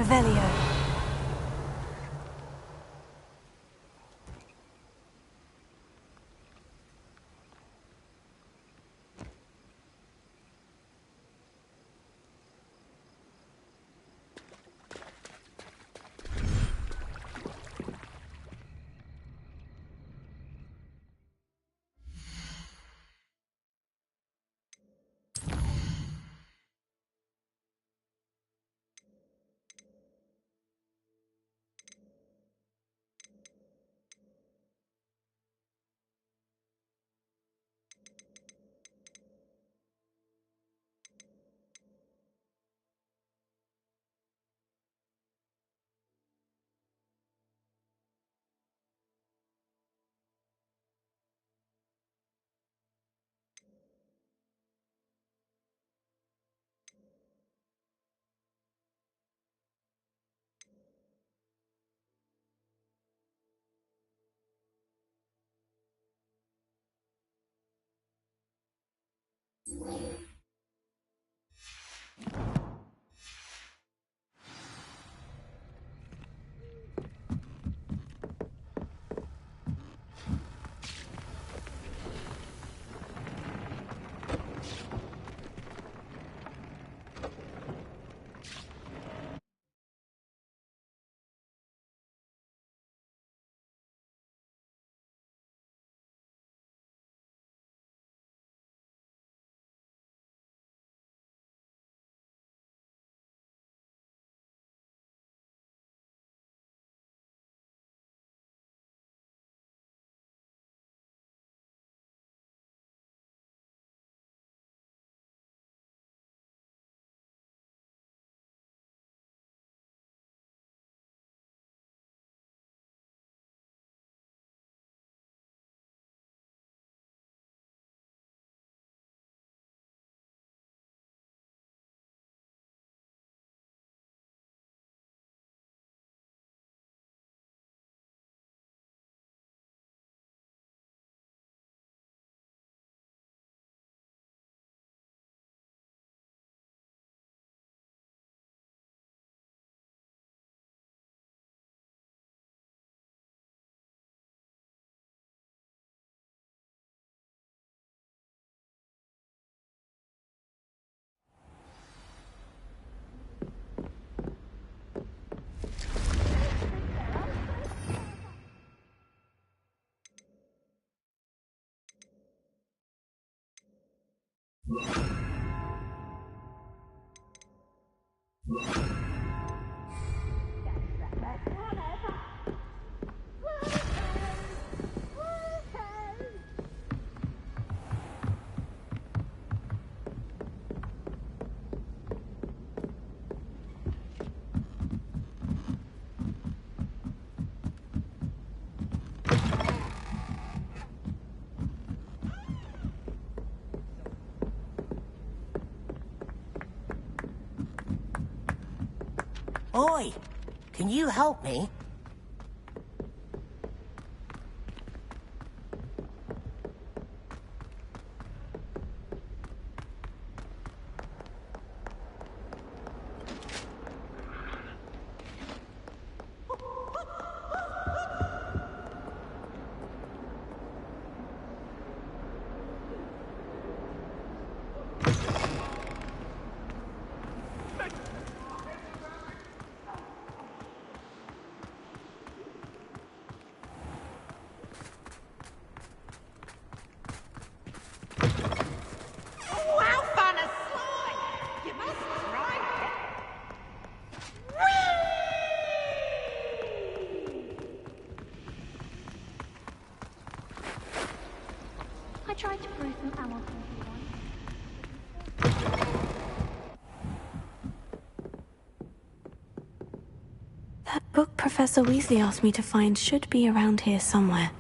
Revelio. Oi! Can you help me? I tried to brew some ammo for everyone. That book Professor Weasley asked me to find should be around here somewhere.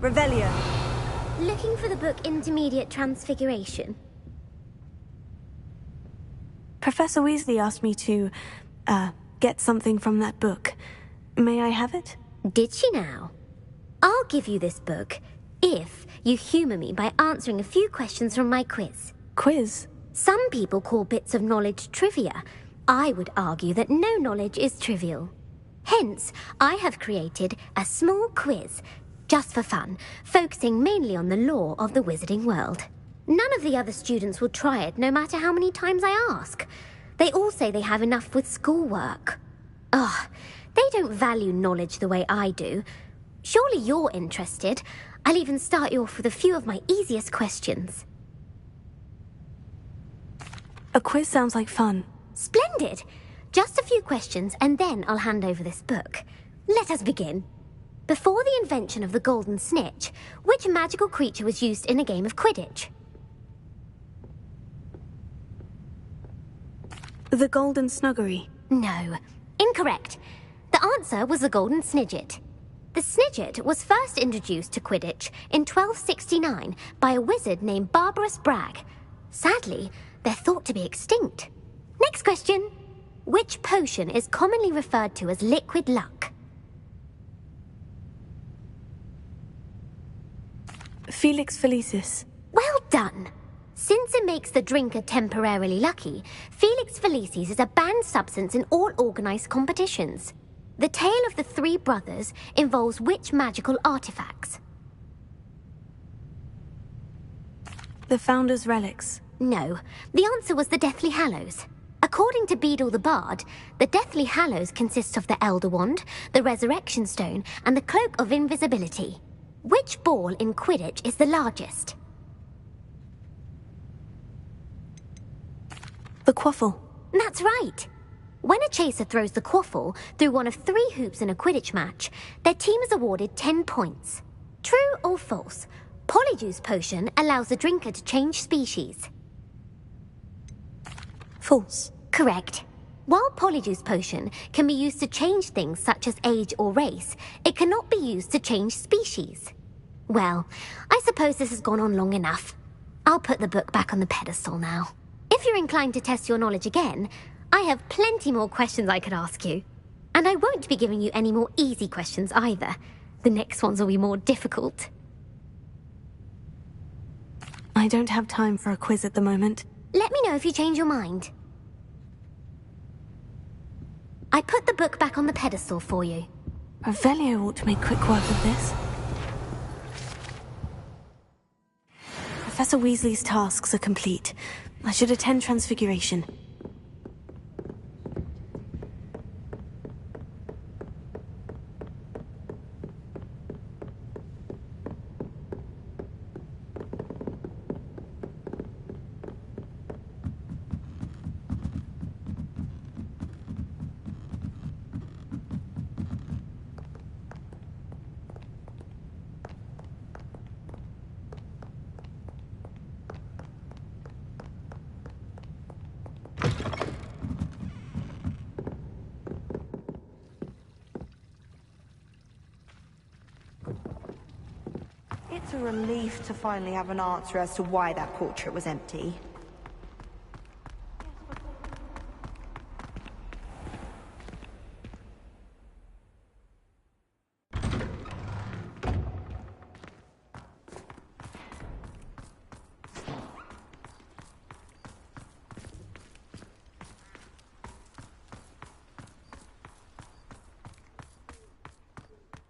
Revelio. Looking for the book Intermediate Transfiguration? Professor Weasley asked me to, get something from that book. May I have it? Did she now? I'll give you this book if you humour me by answering a few questions from my quiz. Quiz? Some people call bits of knowledge trivia. I would argue that no knowledge is trivial. Hence, I have created a small quiz, just for fun, focusing mainly on the lore of the wizarding world. None of the other students will try it, no matter how many times I ask. They all say they have enough with schoolwork. Ugh, they don't value knowledge the way I do. Surely you're interested. I'll even start you off with a few of my easiest questions. A quiz sounds like fun. Splendid! Just a few questions, and then I'll hand over this book. Let us begin. Before the invention of the golden snitch, which magical creature was used in a game of Quidditch? The golden snuggery. No. Incorrect. The answer was the golden snidget. The snidget was first introduced to Quidditch in 1269 by a wizard named Barbarous Bragg. Sadly, they're thought to be extinct. Next question. Which potion is commonly referred to as liquid luck? Felix Felicis. Well done. Since it makes the drinker temporarily lucky, Felix Felicis is a banned substance in all organised competitions. The tale of the three brothers involves which magical artifacts? The Founder's Relics. No, the answer was the Deathly Hallows. According to Beadle the Bard, the Deathly Hallows consists of the Elder Wand, the Resurrection Stone, and the Cloak of Invisibility. Which ball in Quidditch is the largest? The Quaffle. That's right. When a chaser throws the quaffle through one of 3 hoops in a Quidditch match, their team is awarded 10 points. True or false? Polyjuice Potion allows the drinker to change species. False. Correct. While Polyjuice Potion can be used to change things such as age or race, it cannot be used to change species. Well, I suppose this has gone on long enough. I'll put the book back on the pedestal now. If you're inclined to test your knowledge again, I have plenty more questions I could ask you. And I won't be giving you any more easy questions either. The next ones will be more difficult. I don't have time for a quiz at the moment. Let me know if you change your mind. I put the book back on the pedestal for you. Revelio ought to make quick work of this. Professor Weasley's tasks are complete. I should attend Transfiguration. It's a relief to finally have an answer as to why that portrait was empty.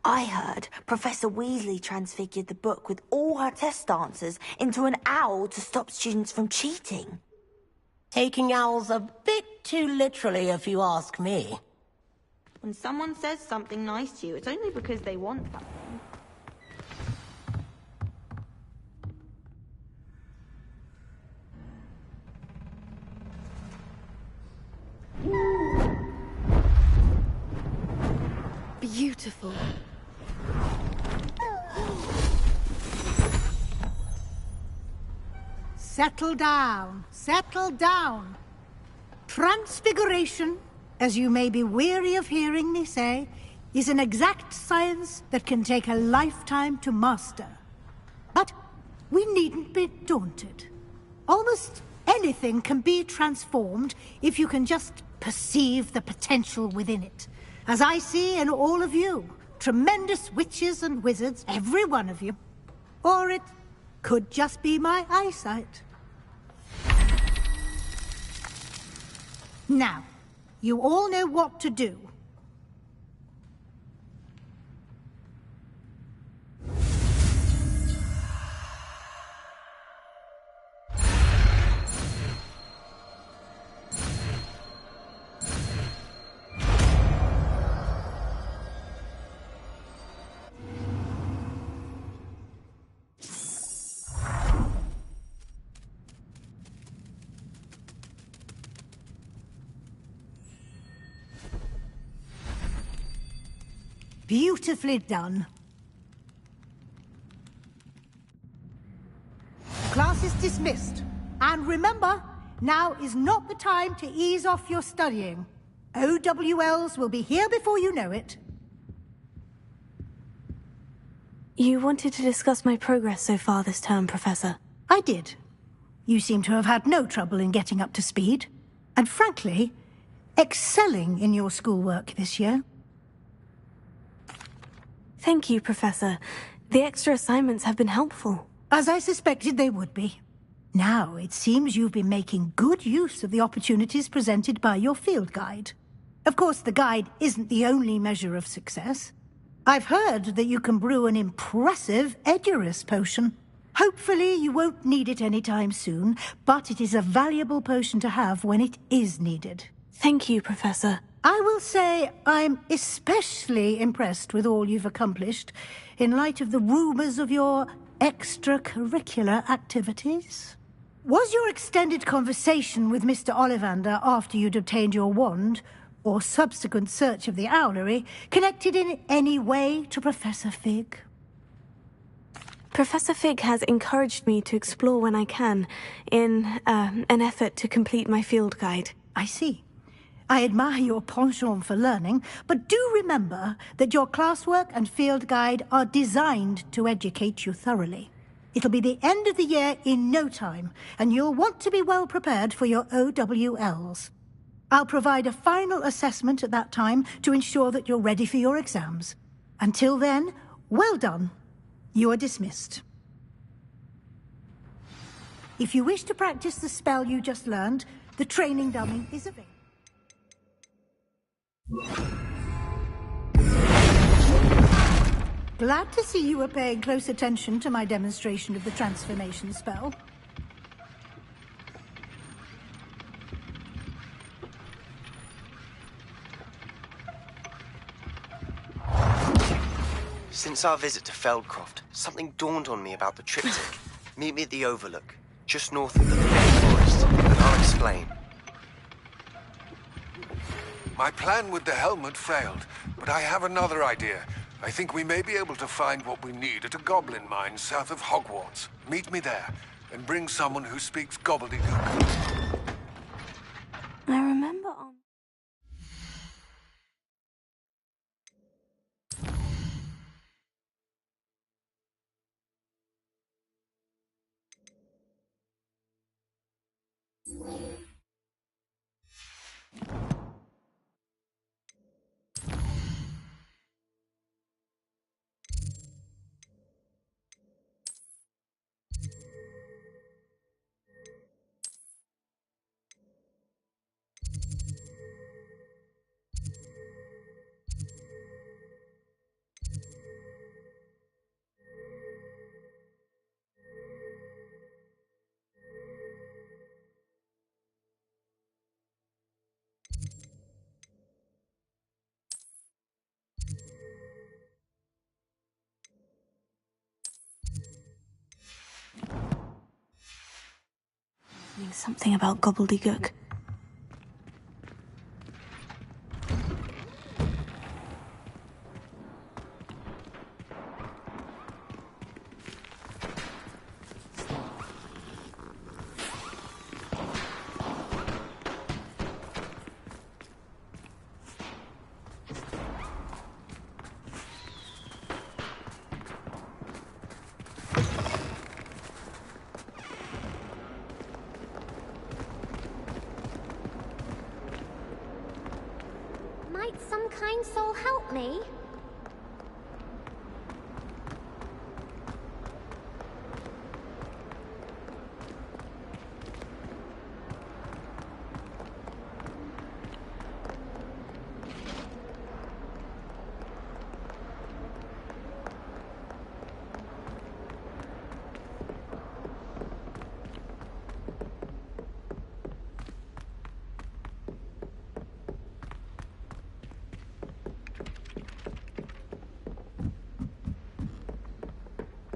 I heard Professor Weasley transfigured the book with all her test answers into an owl to stop students from cheating. Taking owls a bit too literally, if you ask me. When someone says something nice to you, it's only because they want something. Beautiful. Settle down, settle down. Transfiguration, as you may be weary of hearing me say, is an exact science that can take a lifetime to master. But we needn't be daunted. Almost anything can be transformed if you can just perceive the potential within it. As I see in all of you, tremendous witches and wizards, every one of you. Or it could just be my eyesight. Now, you all know what to do. Beautifully done. Class is dismissed. And remember, now is not the time to ease off your studying. OWLs will be here before you know it. You wanted to discuss my progress so far this term, Professor. I did. You seem to have had no trouble in getting up to speed. And frankly, excelling in your schoolwork this year. Thank you, Professor. The extra assignments have been helpful. As I suspected they would be. Now, it seems you've been making good use of the opportunities presented by your field guide. Of course, the guide isn't the only measure of success. I've heard that you can brew an impressive Edurus potion. Hopefully, you won't need it anytime soon, but it is a valuable potion to have when it is needed. Thank you, Professor. I will say I'm especially impressed with all you've accomplished in light of the rumors of your extracurricular activities. Was your extended conversation with Mr. Ollivander after you'd obtained your wand, or subsequent search of the owlery, connected in any way to Professor Fig? Professor Fig has encouraged me to explore when I can, in an effort to complete my field guide. I see. I admire your penchant for learning, but do remember that your classwork and field guide are designed to educate you thoroughly. It'll be the end of the year in no time, and you'll want to be well prepared for your OWLs. I'll provide a final assessment at that time to ensure that you're ready for your exams. Until then, well done. You are dismissed. If you wish to practice the spell you just learned, the training dummy is available. Glad to see you were paying close attention to my demonstration of the transformation spell. Since our visit to Feldcroft, something dawned on me about the triptych. Meet me at the Overlook, just north of the forest, and I'll explain. My plan with the helmet failed, but I have another idea. I think we may be able to find what we need at a goblin mine south of Hogwarts. Meet me there, and bring someone who speaks gobbledygook. I remember on... Something about gobbledygook. some kind soul help me?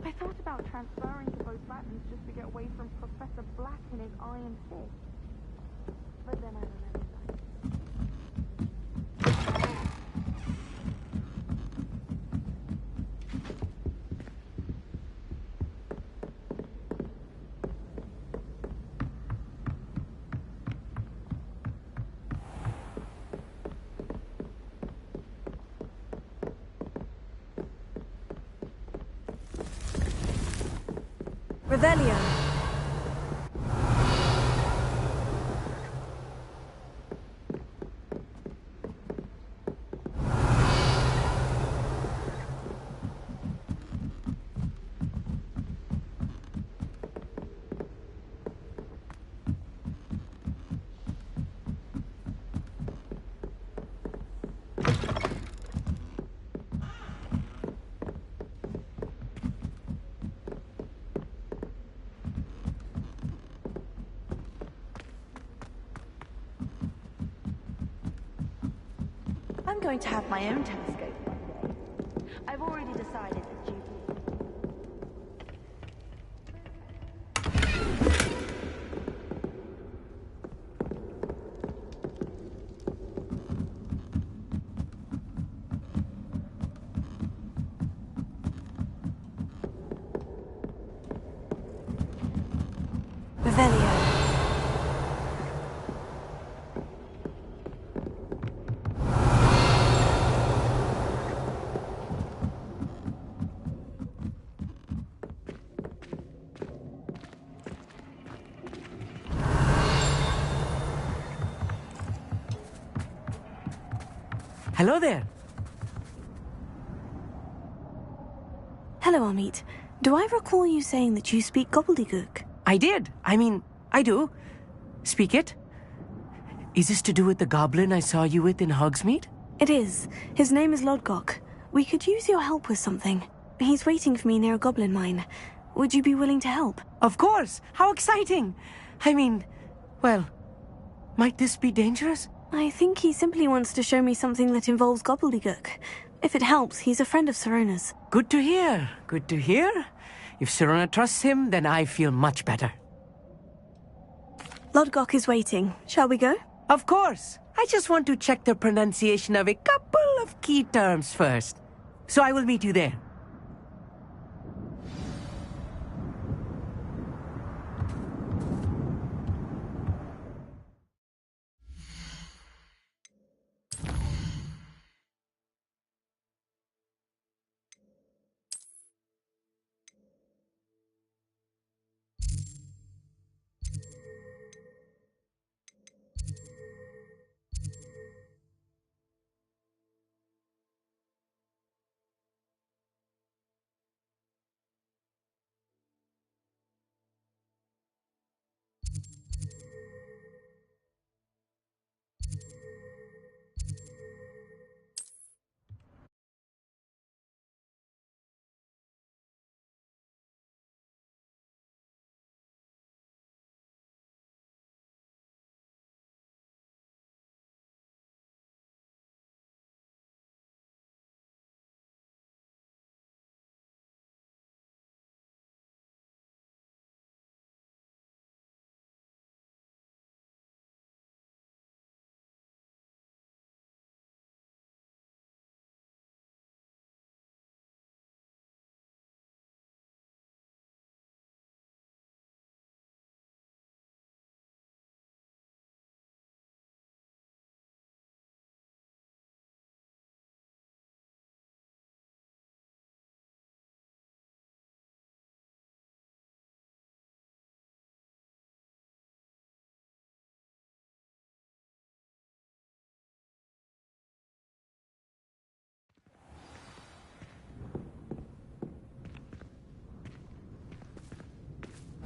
I thought about transferring to both Latins just to get away from Professor Black and his iron fist. But then I remembered that. Revelio. I'm going to have my own telescope one day. I've already decided that Judy... Revelio. Hello there. Hello, Amit. Do I recall you saying that you speak gobbledygook? I did. I do. Speak it. Is this to do with the goblin I saw you with in Hogsmeade? It is. His name is Lodgok. We could use your help with something. He's waiting for me near a goblin mine. Would you be willing to help? Of course. How exciting. Well, might this be dangerous? I think he simply wants to show me something that involves gobbledygook. If it helps, he's a friend of Sirona's. Good to hear. Good to hear. If Sirona trusts him, then I feel much better. Lodgok is waiting. Shall we go? Of course. I just want to check the pronunciation of a couple of key terms first. So I will meet you there.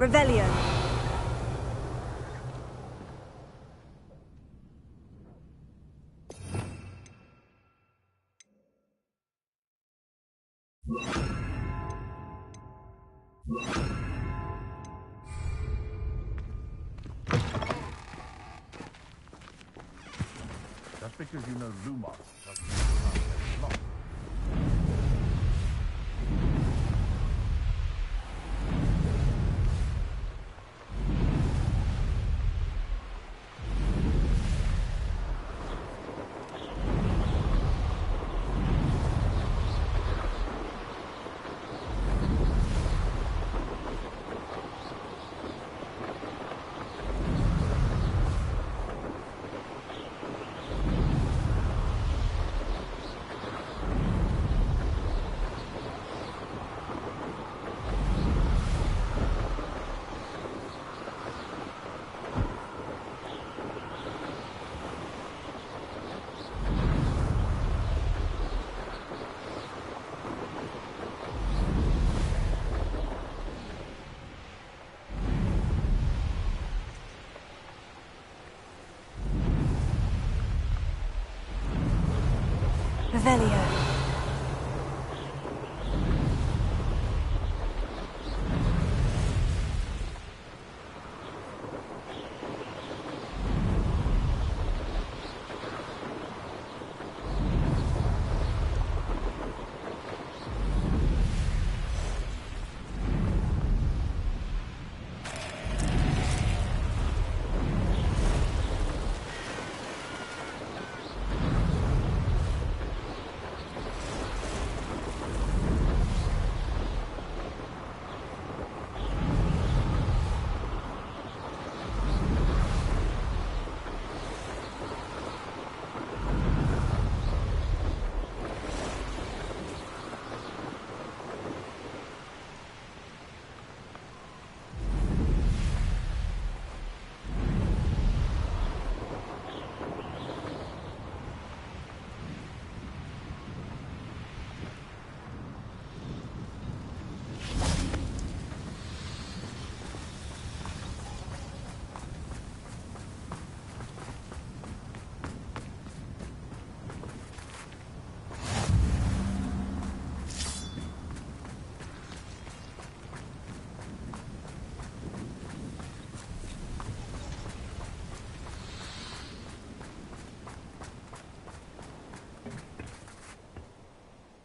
Revelio. Just because you know Lumos doesn't mean you can't take a lot. Revelio.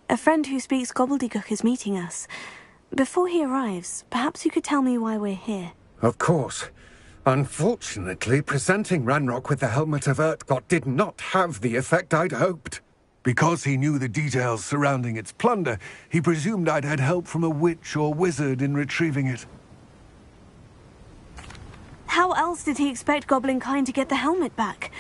A friend who speaks gobbledygook is meeting us. Before he arrives, perhaps you could tell me why we're here. Of course. Unfortunately, presenting Ranrock with the Helmet of Urtkot did not have the effect I'd hoped. Because he knew the details surrounding its plunder, he presumed I'd had help from a witch or wizard in retrieving it. How else did he expect Goblinkind to get the helmet back?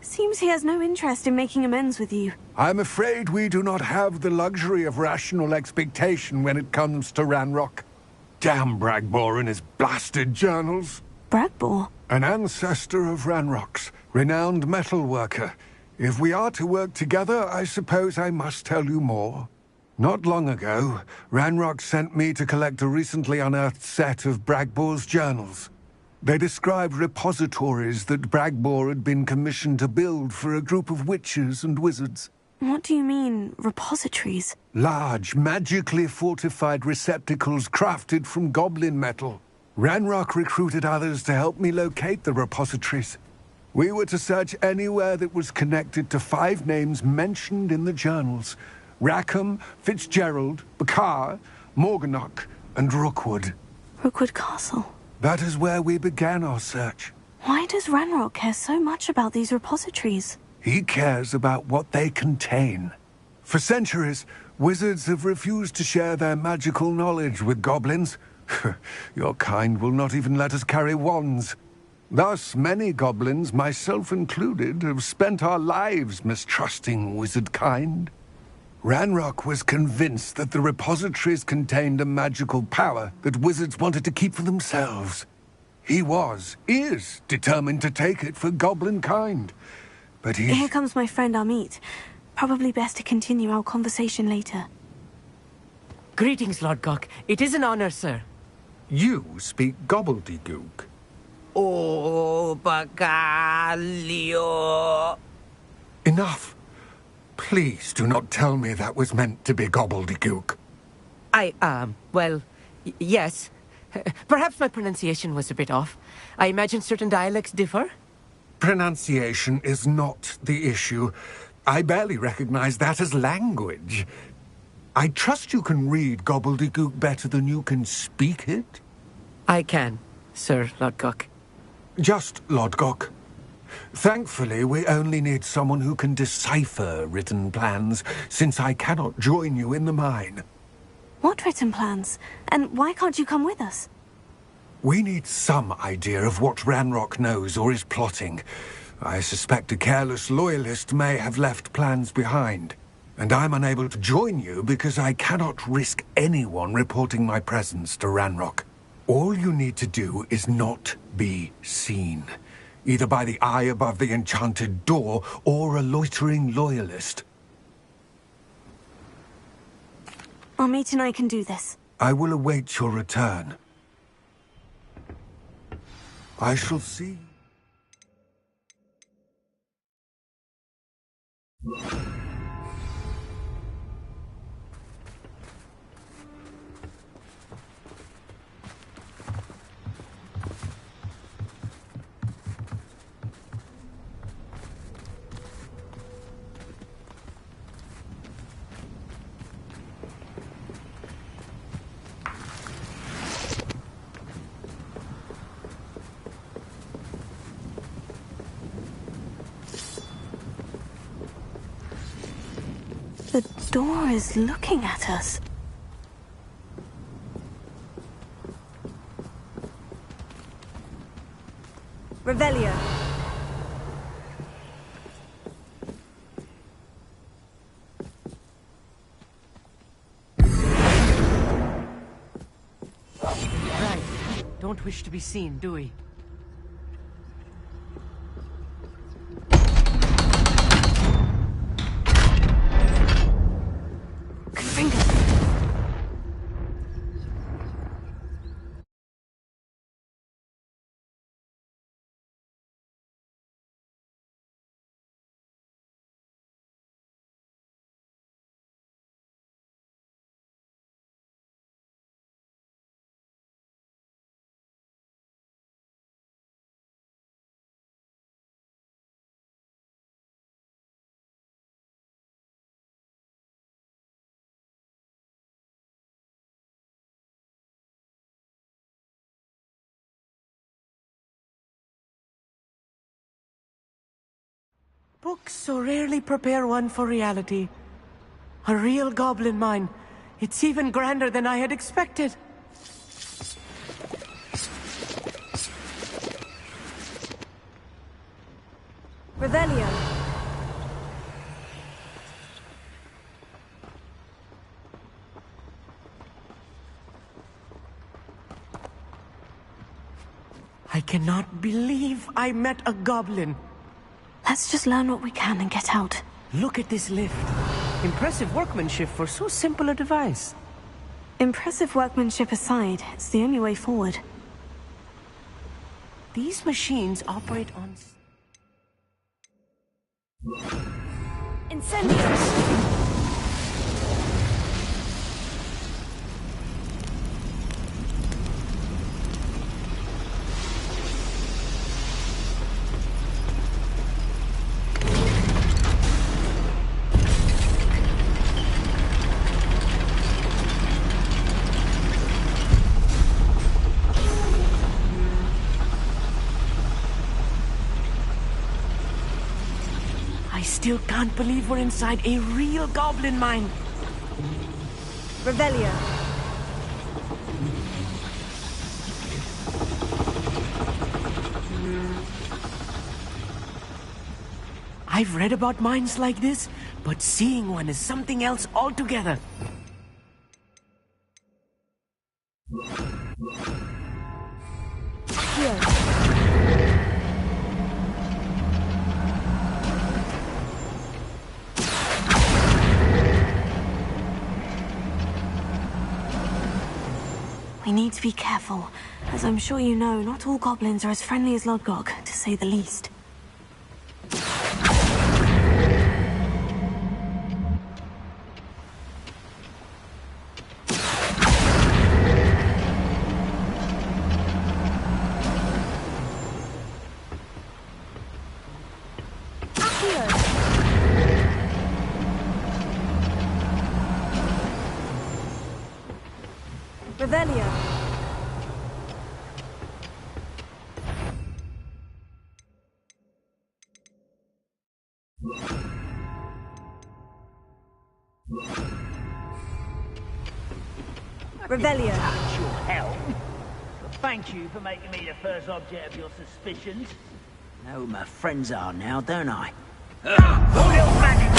Seems he has no interest in making amends with you. I'm afraid we do not have the luxury of rational expectation when it comes to Ranrock. Damn Bragbor and his blasted journals. Bragbor? An ancestor of Ranrock's, renowned metalworker. If we are to work together, I suppose I must tell you more. Not long ago, Ranrock sent me to collect a recently unearthed set of Bragbor's journals. They described repositories that Bragbor had been commissioned to build for a group of witches and wizards. What do you mean, repositories? Large, magically fortified receptacles crafted from goblin metal. Ranrock recruited others to help me locate the repositories. We were to search anywhere that was connected to 5 names mentioned in the journals. Rackham, Fitzgerald, Bakar, Morganach, and Rookwood. Rookwood Castle. That is where we began our search. Why does Ranrock care so much about these repositories? He cares about what they contain. For centuries, wizards have refused to share their magical knowledge with goblins. Your kind will not even let us carry wands. Thus, many goblins, myself included, have spent our lives mistrusting wizard kind. Ranrock was convinced that the repositories contained a magical power that wizards wanted to keep for themselves. He is determined to take it for goblin kind. But Here comes my friend Amit. Probably best to continue our conversation later. Greetings, Lord Gok. It is an honor, sir. You speak gobbledygook. Oh, bagaglio. Enough. Please do not tell me that was meant to be gobbledygook. Well, yes. Perhaps my pronunciation was a bit off. I imagine certain dialects differ. Pronunciation is not the issue. I barely recognize that as language. I trust you can read gobbledygook better than you can speak it? I can, Sir Lodgok. Just Lodgok. Thankfully, we only need someone who can decipher written plans, since I cannot join you in the mine. What written plans? And why can't you come with us? We need some idea of what Ranrock knows or is plotting. I suspect a careless loyalist may have left plans behind. And I'm unable to join you because I cannot risk anyone reporting my presence to Ranrock. All you need to do is not be seen, either by the eye above the enchanted door or a loitering loyalist. Our mate and I can do this. I will await your return. I shall see. The door is looking at us. Revelio. Right. Don't wish to be seen, do we? Books so rarely prepare one for reality. A real goblin mine. It's even grander than I had expected. Revelio. I cannot believe I met a goblin. Let's just learn what we can and get out. Look at this lift. Impressive workmanship for so simple a device. Impressive workmanship aside, it's the only way forward. These machines operate on... Incendios! I still can't believe we're inside a real goblin mine. Revelio. I've read about mines like this, but seeing one is something else altogether. Here. We need to be careful. As I'm sure you know, not all goblins are as friendly as Lodgok, to say the least. Revelio. Revelio. Touch your help. But thank you for making me the first object of your suspicions. Know who my friends are now, don't I? Little magic!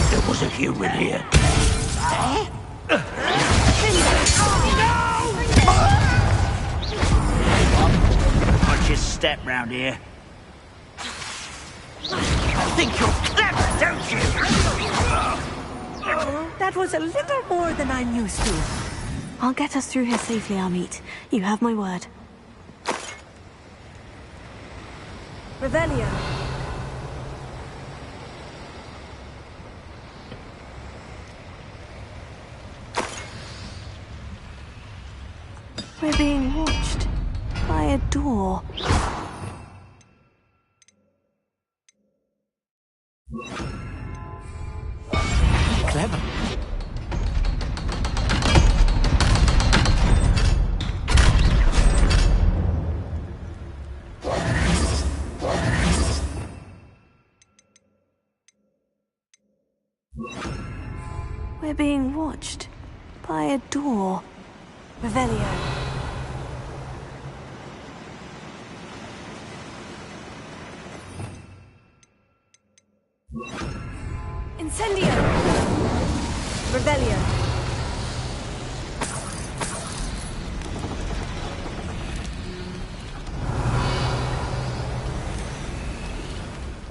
There was a human here. Watch your step round here. Think you're clever, don't you? That was a little more than I'm used to. I'll get us through here safely, Amit. You have my word. Revelio. We're being watched by a door. Clever. We're being watched by a door. Revelio. Incendio! Revelio.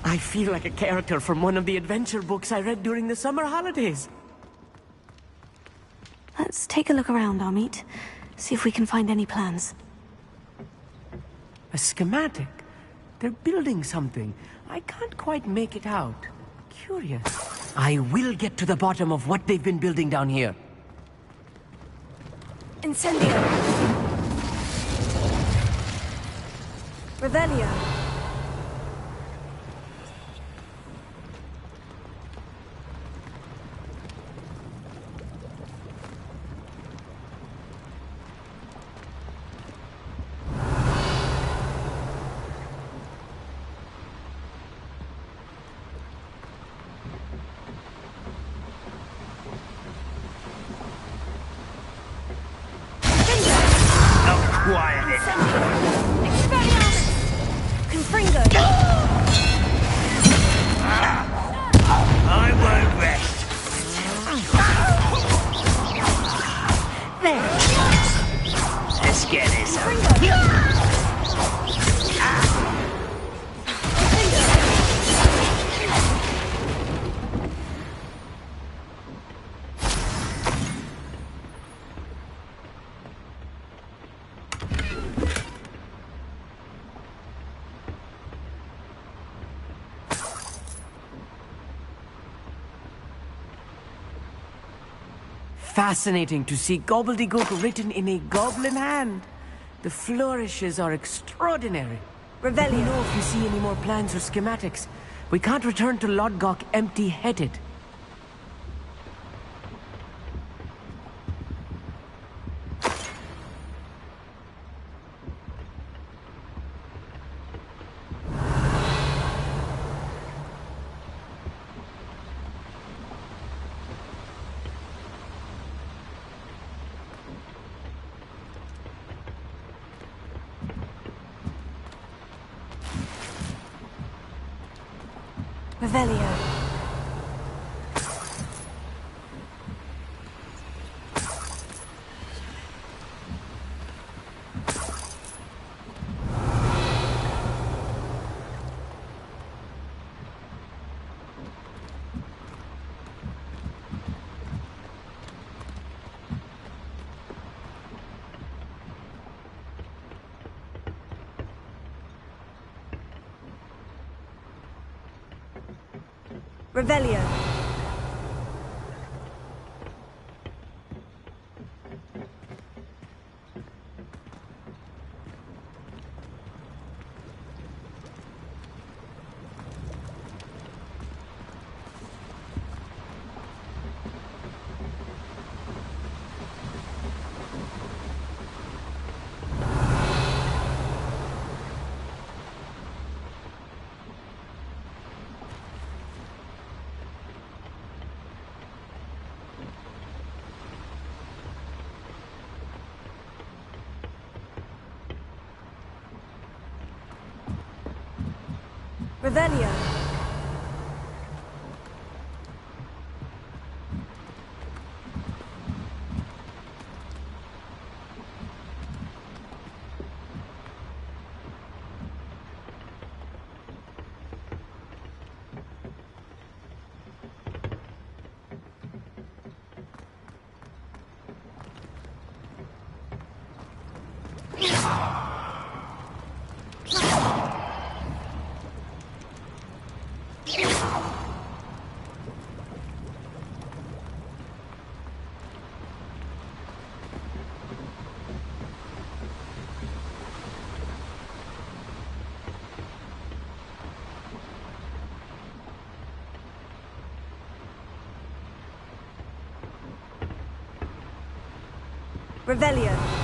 I feel like a character from one of the adventure books I read during the summer holidays. Let's take a look around, Amit. See if we can find any plans. A schematic. They're building something. I can't quite make it out. Curious. I will get to the bottom of what they've been building down here. Incendio. Revelio. Quiet it. Expelliarmus! Confringo! I won't rest. There. Let's get this over. Fascinating to see gobbledygook written in a goblin hand. The flourishes are extraordinary. Let me know if you see any more plans or schematics. We can't return to Lodgok empty-headed. Revelio. Revelio. Revelio. Revelio.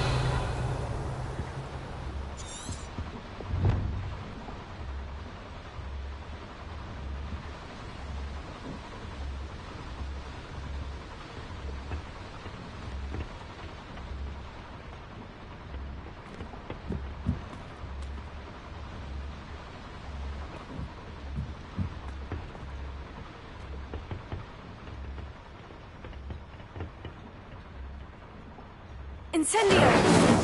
Incendio!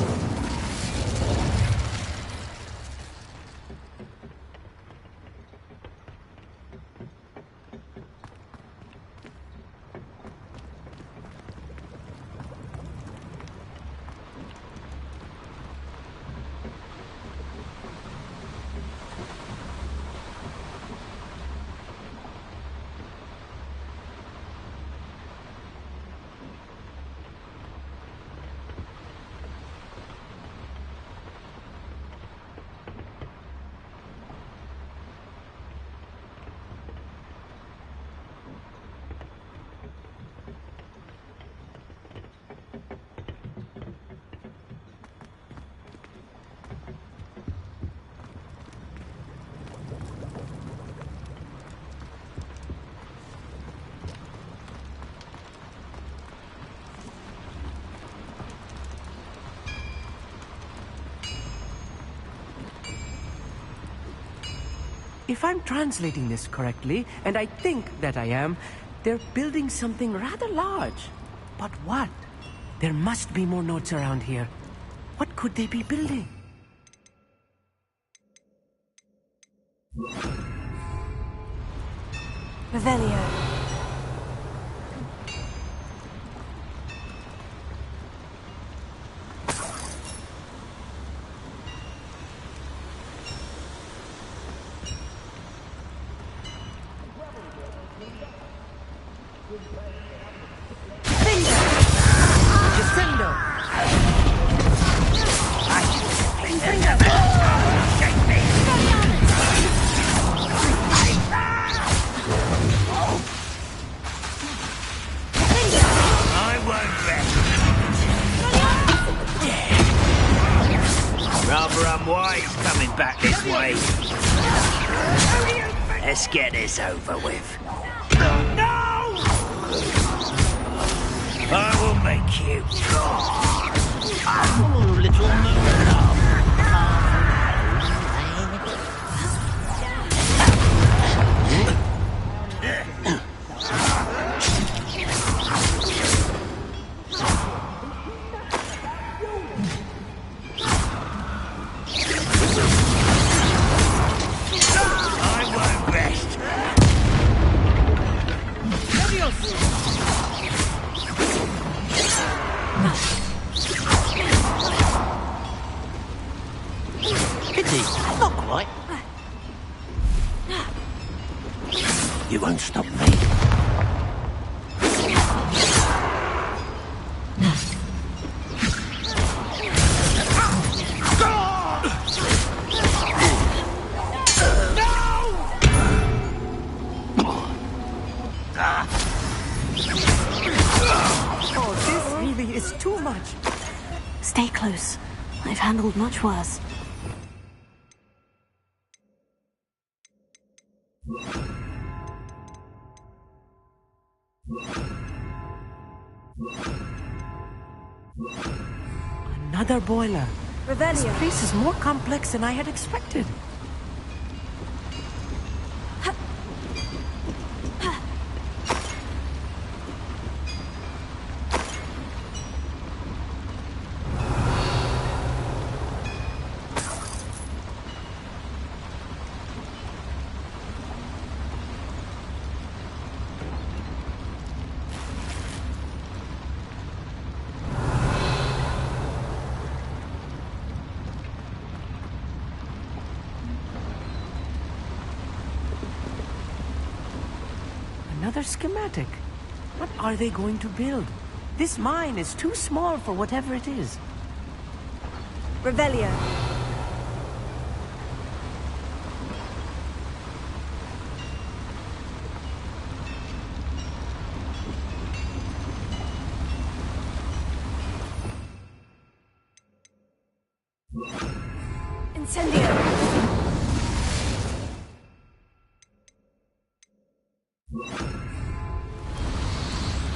If I'm translating this correctly, and I think that I am, they're building something rather large. But what? There must be more nodes around here. What could they be building? Revelio. Rather unwise coming back this way. Let's get this over with. No! I will make you. Oh, little moon. won't stop me. Oh, this really is too much. Stay close. I've handled much worse. Another boiler. This Revelio. place is more complex than I had expected. Another schematic. What are they going to build? This mine is too small for whatever it is. Revelio. Incendio.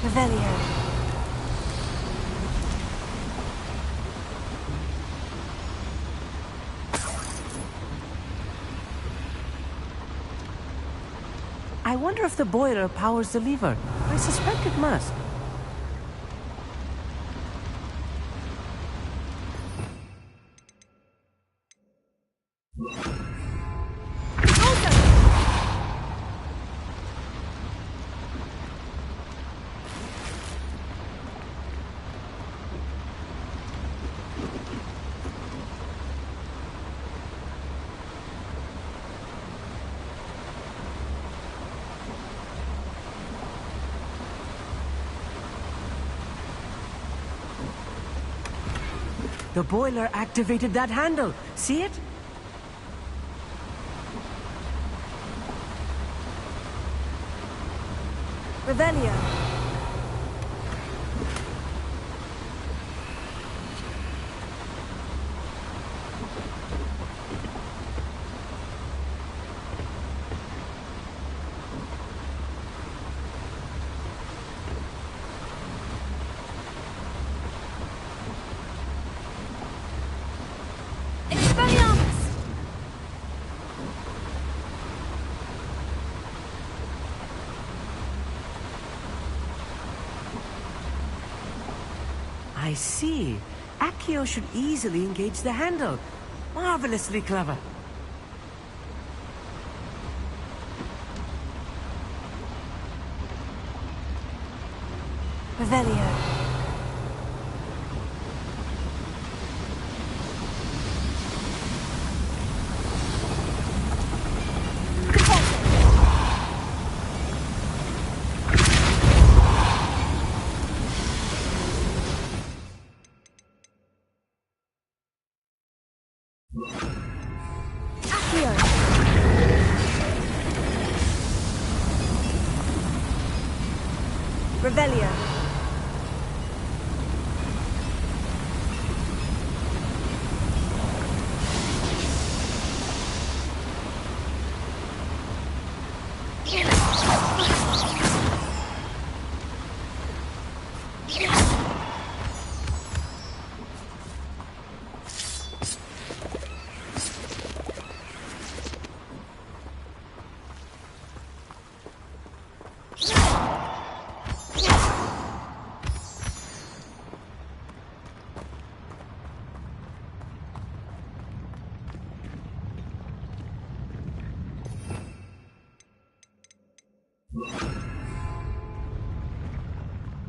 Revelio. I wonder if the boiler powers the lever. I suspect it must. The boiler activated that handle. See it? Revelio. I see. Accio should easily engage the handle. Marvelously clever. Revelio. Accio. Revelio.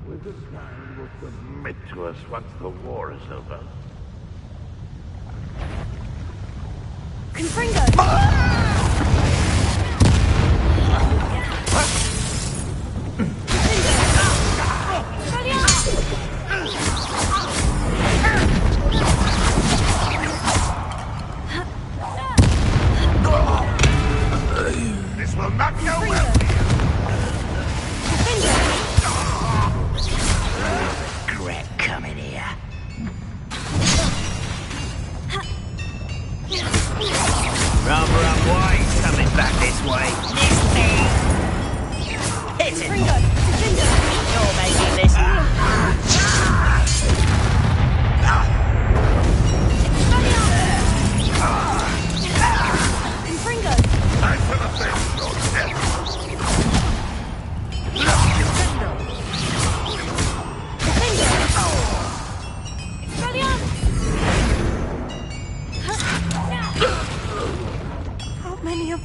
With this man will submit to us once the war is over. Confringo!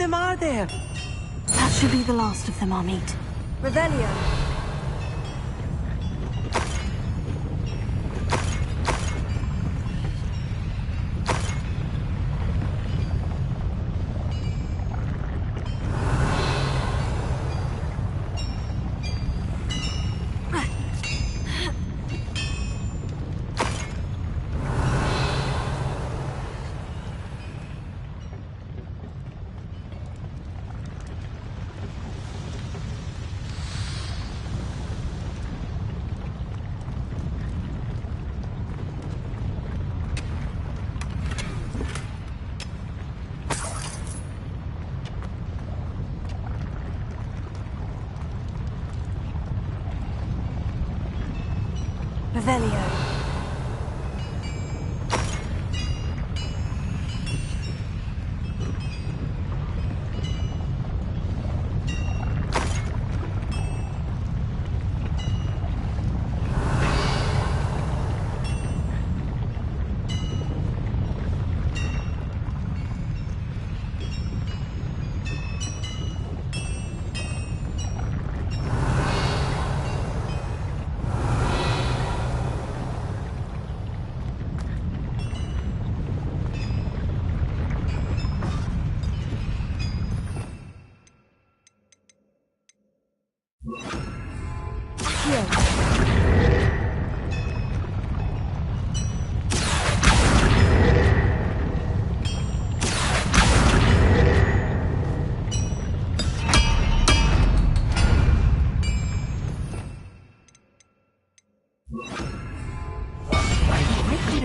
them are there? That should be the last of them, Amit. Revelio. Revelio.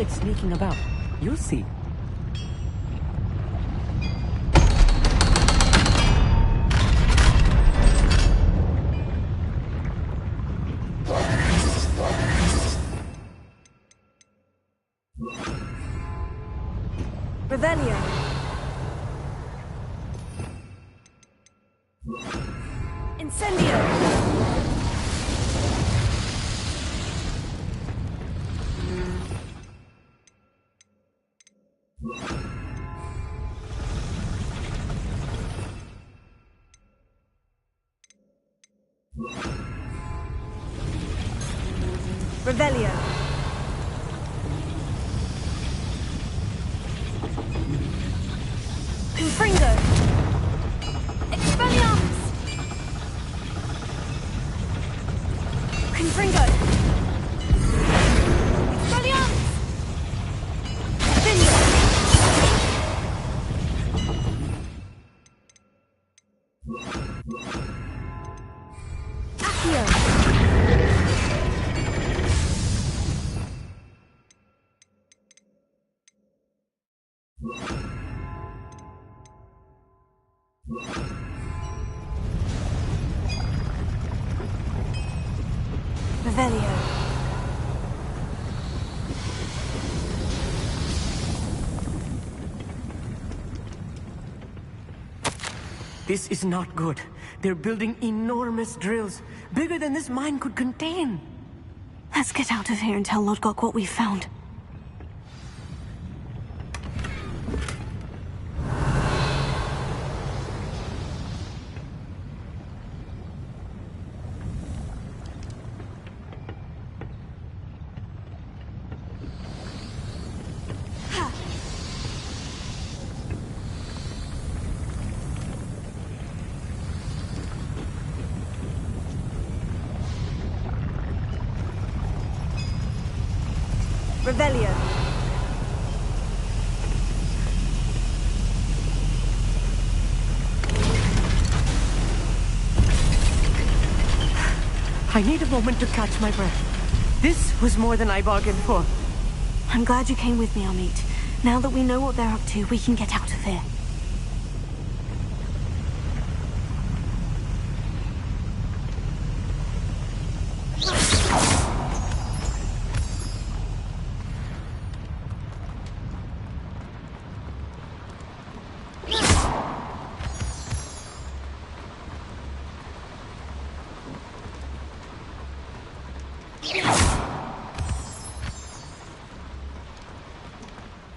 Sneaking about. You'll see. Revelio. Incendio. Revelio. Confringo. Expelliarmus. Confringo. Expelliarmus. Vinyo. Accio. Revelio. This is not good. They're building enormous drills, bigger than this mine could contain. Let's get out of here and tell Lodgok what we've found. Revelio. I need a moment to catch my breath. This was more than I bargained for. I'm glad you came with me, Amit. Now that we know what they're up to, we can get out of here.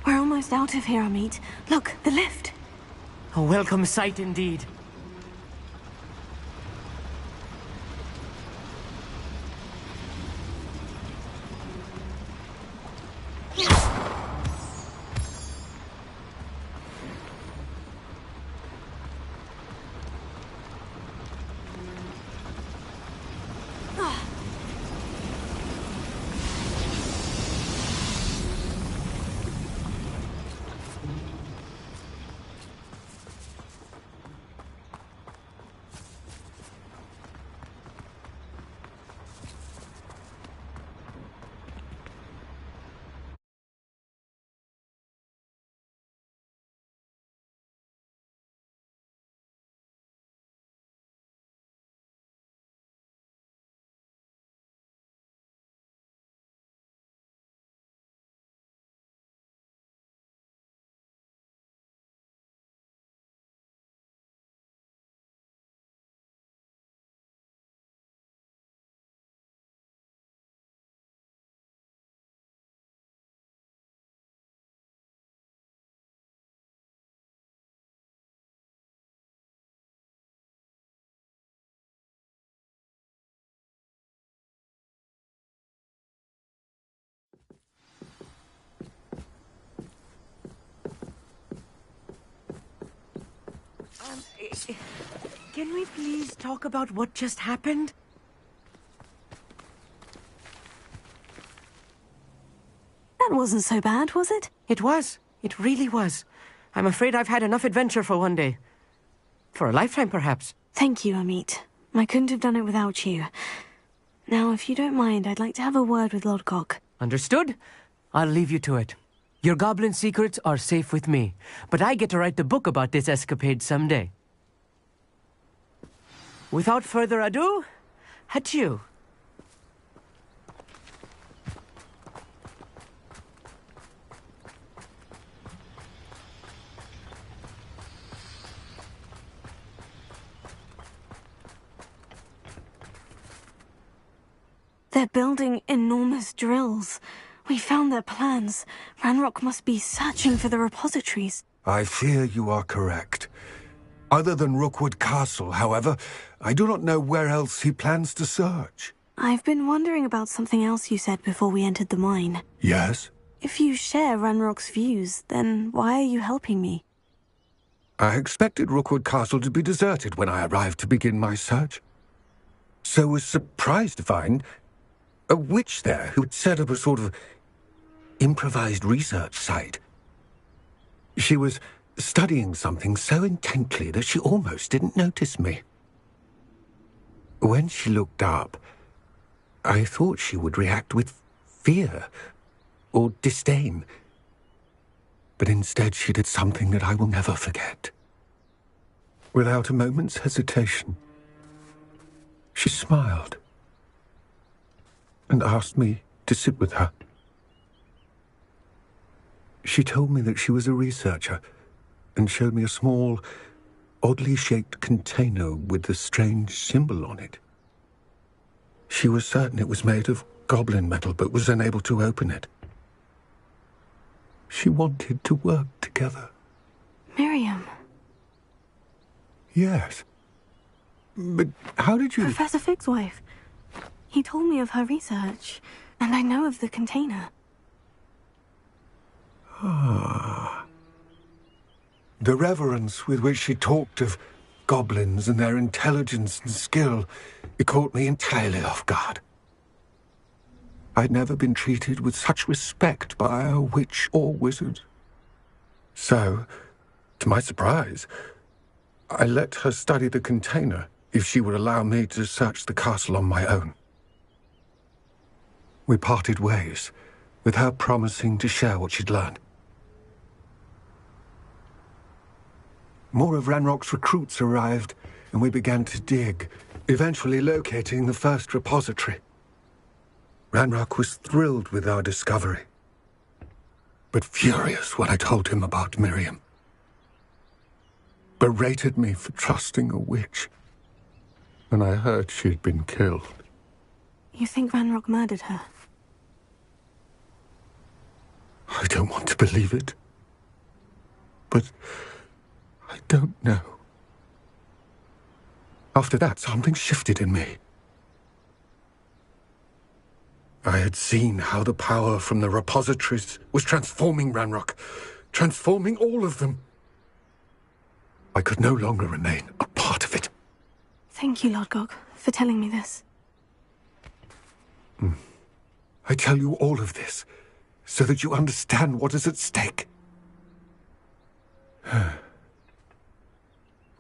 We're almost out of here, Amit. Look, the lift. A welcome sight indeed. Can we please talk about what just happened? That wasn't so bad, was it? It was. It really was. I'm afraid I've had enough adventure for one day. For a lifetime, perhaps. Thank you, Amit. I couldn't have done it without you. Now, if you don't mind, I'd like to have a word with Lodgok. Understood? I'll leave you to it. Your goblin secrets are safe with me, but I get to write the book about this escapade someday. Without further ado, adieu. They're building enormous drills. We found their plans. Ranrock must be searching for the repositories. I fear you are correct. Other than Rookwood Castle, however, I do not know where else he plans to search. I've been wondering about something else you said before we entered the mine. Yes? If you share Ranrock's views, then why are you helping me? I expected Rookwood Castle to be deserted when I arrived to begin my search. So was surprised to find a witch there who'd set up a sort of improvised research site. She was studying something so intently that she almost didn't notice me. When she looked up, I thought she would react with fear or disdain. But instead she did something that I will never forget. Without a moment's hesitation, she smiled and asked me to sit with her. She told me that she was a researcher and showed me a small, oddly shaped container with a strange symbol on it. She was certain it was made of goblin metal, but was unable to open it. She wanted to work together. Miriam. Yes. But how did you... Professor Fig's wife. He told me of her research, and I know of the container. Ah. The reverence with which she talked of goblins and their intelligence and skill, it caught me entirely off guard. I'd never been treated with such respect by a witch or wizard. So, to my surprise, I let her study the container if she would allow me to search the castle on my own. We parted ways, with her promising to share what she'd learned. More of Ranrock's recruits arrived, and we began to dig, eventually locating the first repository. Ranrock was thrilled with our discovery, but furious when I told him about Miriam. Berated me for trusting a witch, and I heard she'd been killed. You think Ranrock murdered her? I don't want to believe it, but I don't know. After that, something shifted in me. I had seen how the power from the repositories was transforming Ranrock, transforming all of them. I could no longer remain a part of it. Thank you, Lodgok, for telling me this. I tell you all of this so that you understand what is at stake.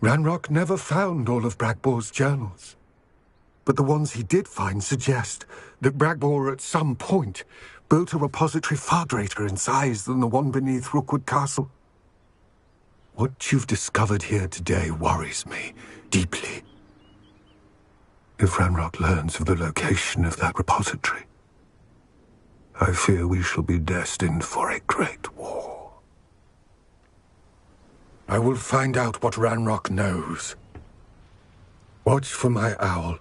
Ranrock never found all of Bragbor's journals. But the ones he did find suggest that Bragbor at some point built a repository far greater in size than the one beneath Rookwood Castle. What you've discovered here today worries me deeply. If Ranrock learns of the location of that repository, I fear we shall be destined for a great war. I will find out what Ranrock knows. Watch for my owl.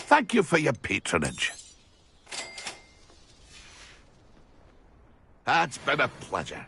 Thank you for your patronage. It's been a pleasure.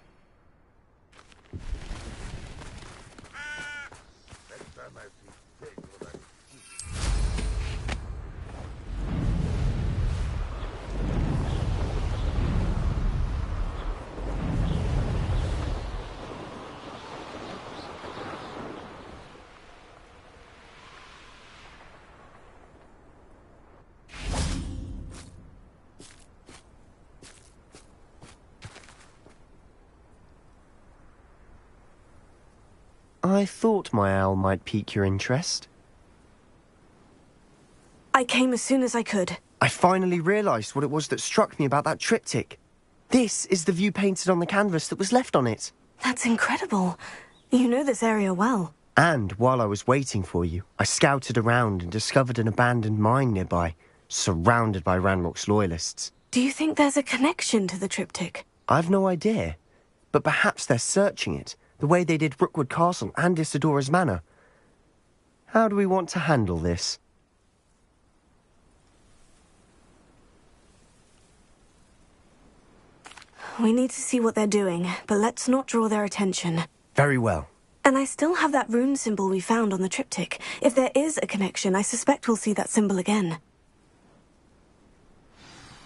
I thought my owl might pique your interest. I came as soon as I could. I finally realised what it was that struck me about that triptych. This is the view painted on the canvas that was left on it. That's incredible. You know this area well. And while I was waiting for you, I scouted around and discovered an abandoned mine nearby, surrounded by Ranrock's loyalists. Do you think there's a connection to the triptych? I've no idea, but perhaps they're searching it, the way they did Rookwood Castle and Isidora's Manor. How do we want to handle this? We need to see what they're doing, but let's not draw their attention. Very well. And I still have that rune symbol we found on the triptych. If there is a connection, I suspect we'll see that symbol again.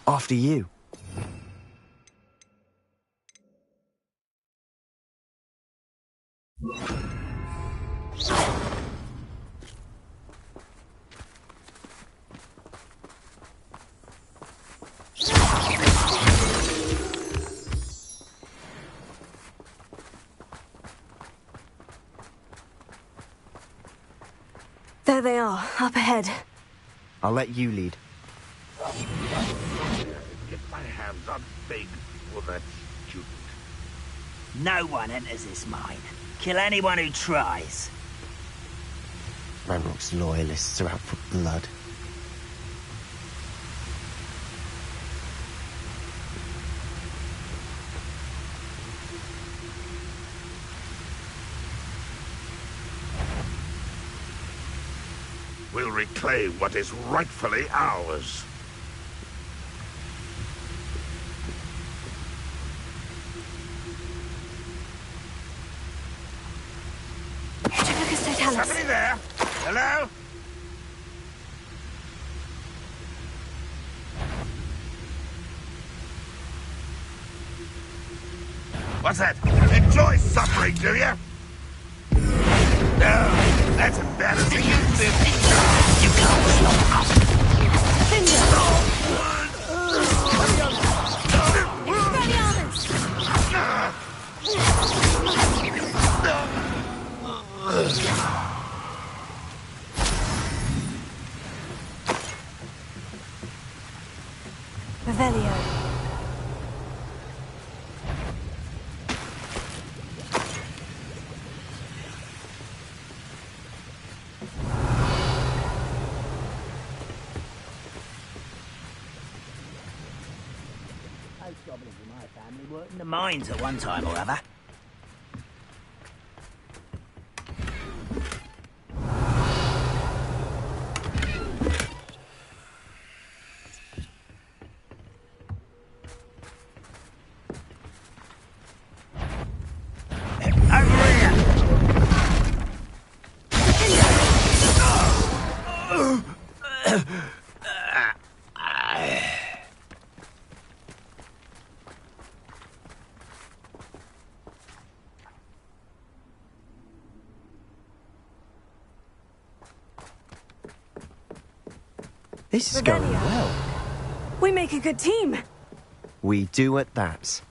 After you. There they are, up ahead. I'll let you lead. Get my hands on big for that student. No one enters this mine. Kill anyone who tries. Ranrock's loyalists are out for blood. We'll reclaim what is rightfully ours. Somebody there? Hello? What's that? Enjoy suffering, do you? No, that's embarrassing, isn't it? You can't stop us. Revelio. Most goblins in my family worked in the mines at one time or other. This is going well. We make a good team. We do at that.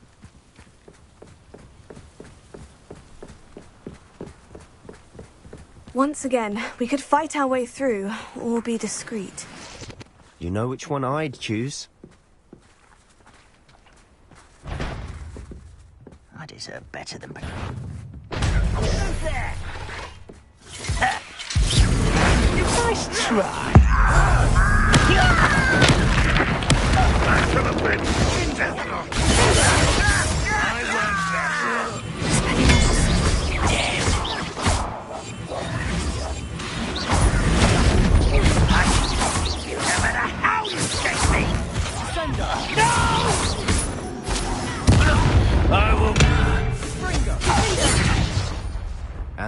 Once again, we could fight our way through, or be discreet. You know which one I'd choose. I deserve better than... Nice try. I should have been indefinite. I went there.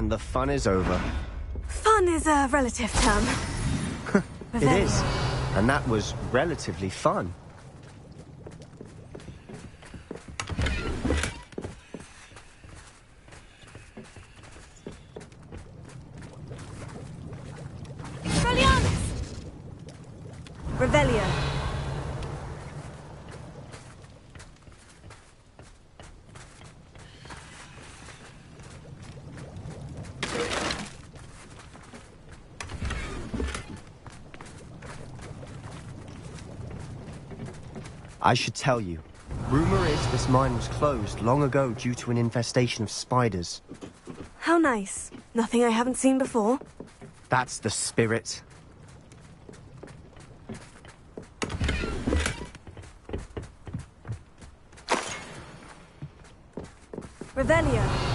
And the fun is over. Fun is a relative term. It is. And that was relatively fun. Revelio. I should tell you. Rumor is this mine was closed long ago due to an infestation of spiders. How nice. Nothing I haven't seen before. That's the spirit. Revelio.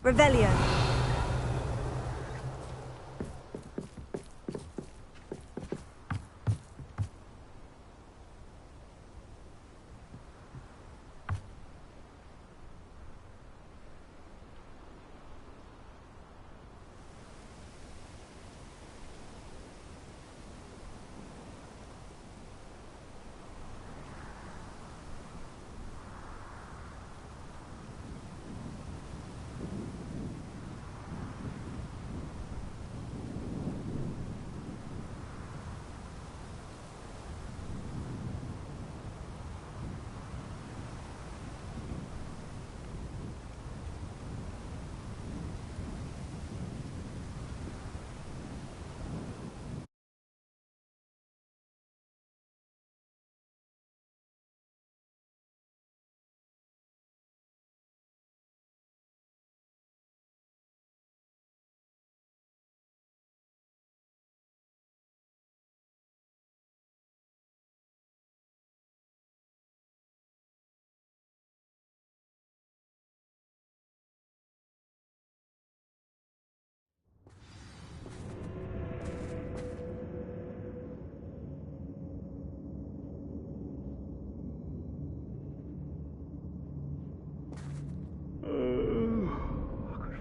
Revelio.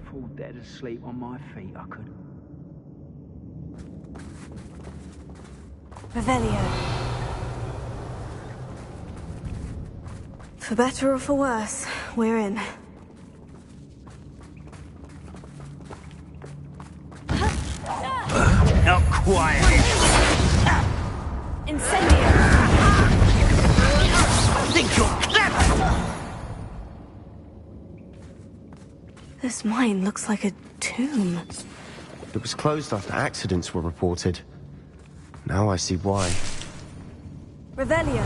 Fall dead asleep on my feet, I could. Revelio. For better or for worse, we're in. Not quiet. Incendio. Think you're clever. This mine looks like a tomb. It was closed after accidents were reported. Now I see why. Revelio.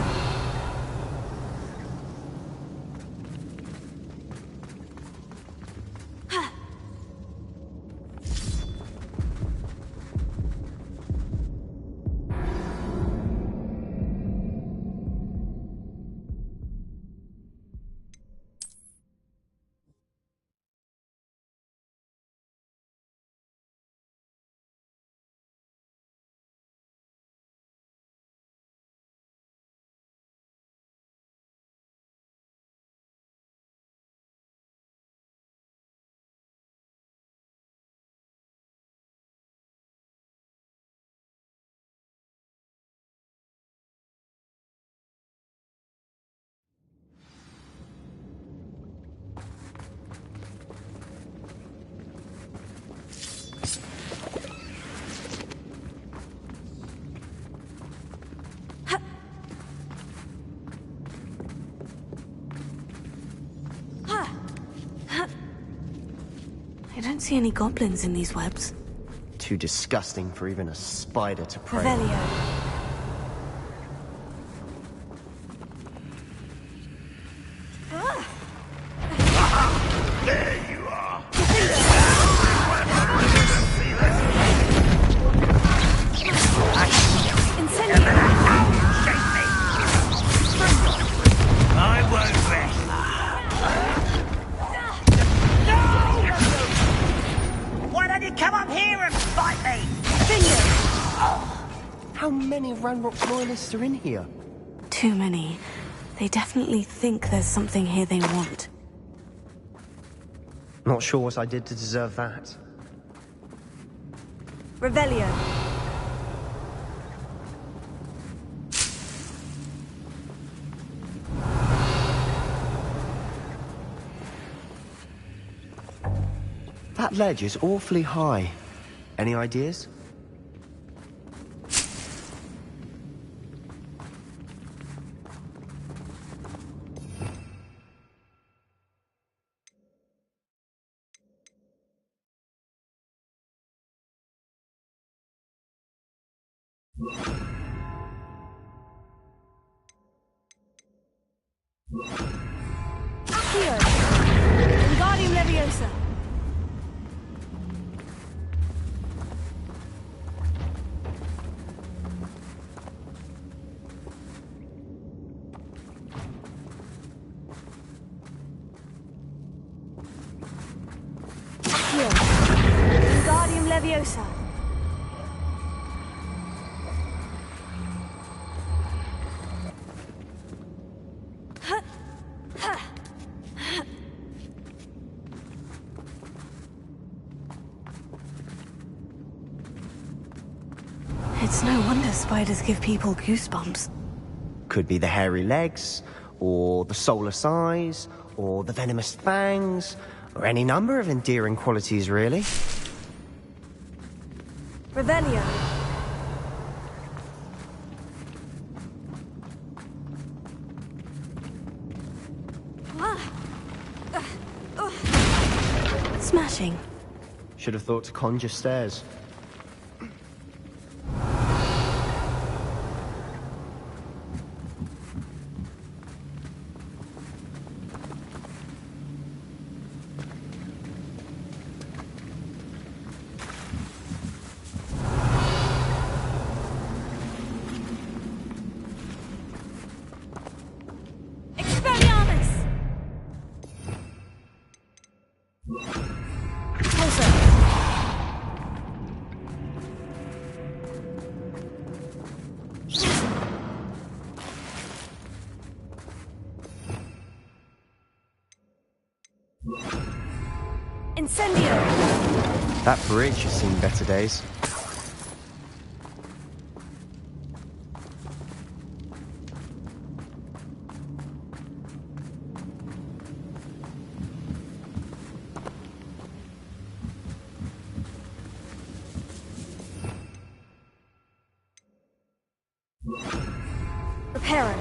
I don't see any goblins in these webs. Too disgusting for even a spider to prey. Revelio. How many of Ranrock's loyalists are in here? Too many. They definitely think there's something here they want. Not sure what I did to deserve that. Revelio. That ledge is awfully high. Any ideas? Accio. Wingardium Leviosa. Accio. Wingardium Leviosa. It's no wonder spiders give people goosebumps. Could be the hairy legs, or the soulless eyes, or the venomous fangs, or any number of endearing qualities, really. Revelio. Smashing. Should have thought to conjure stairs. Expelliarmus. Closer. Incendio. That bridge has seen better days. Reparo.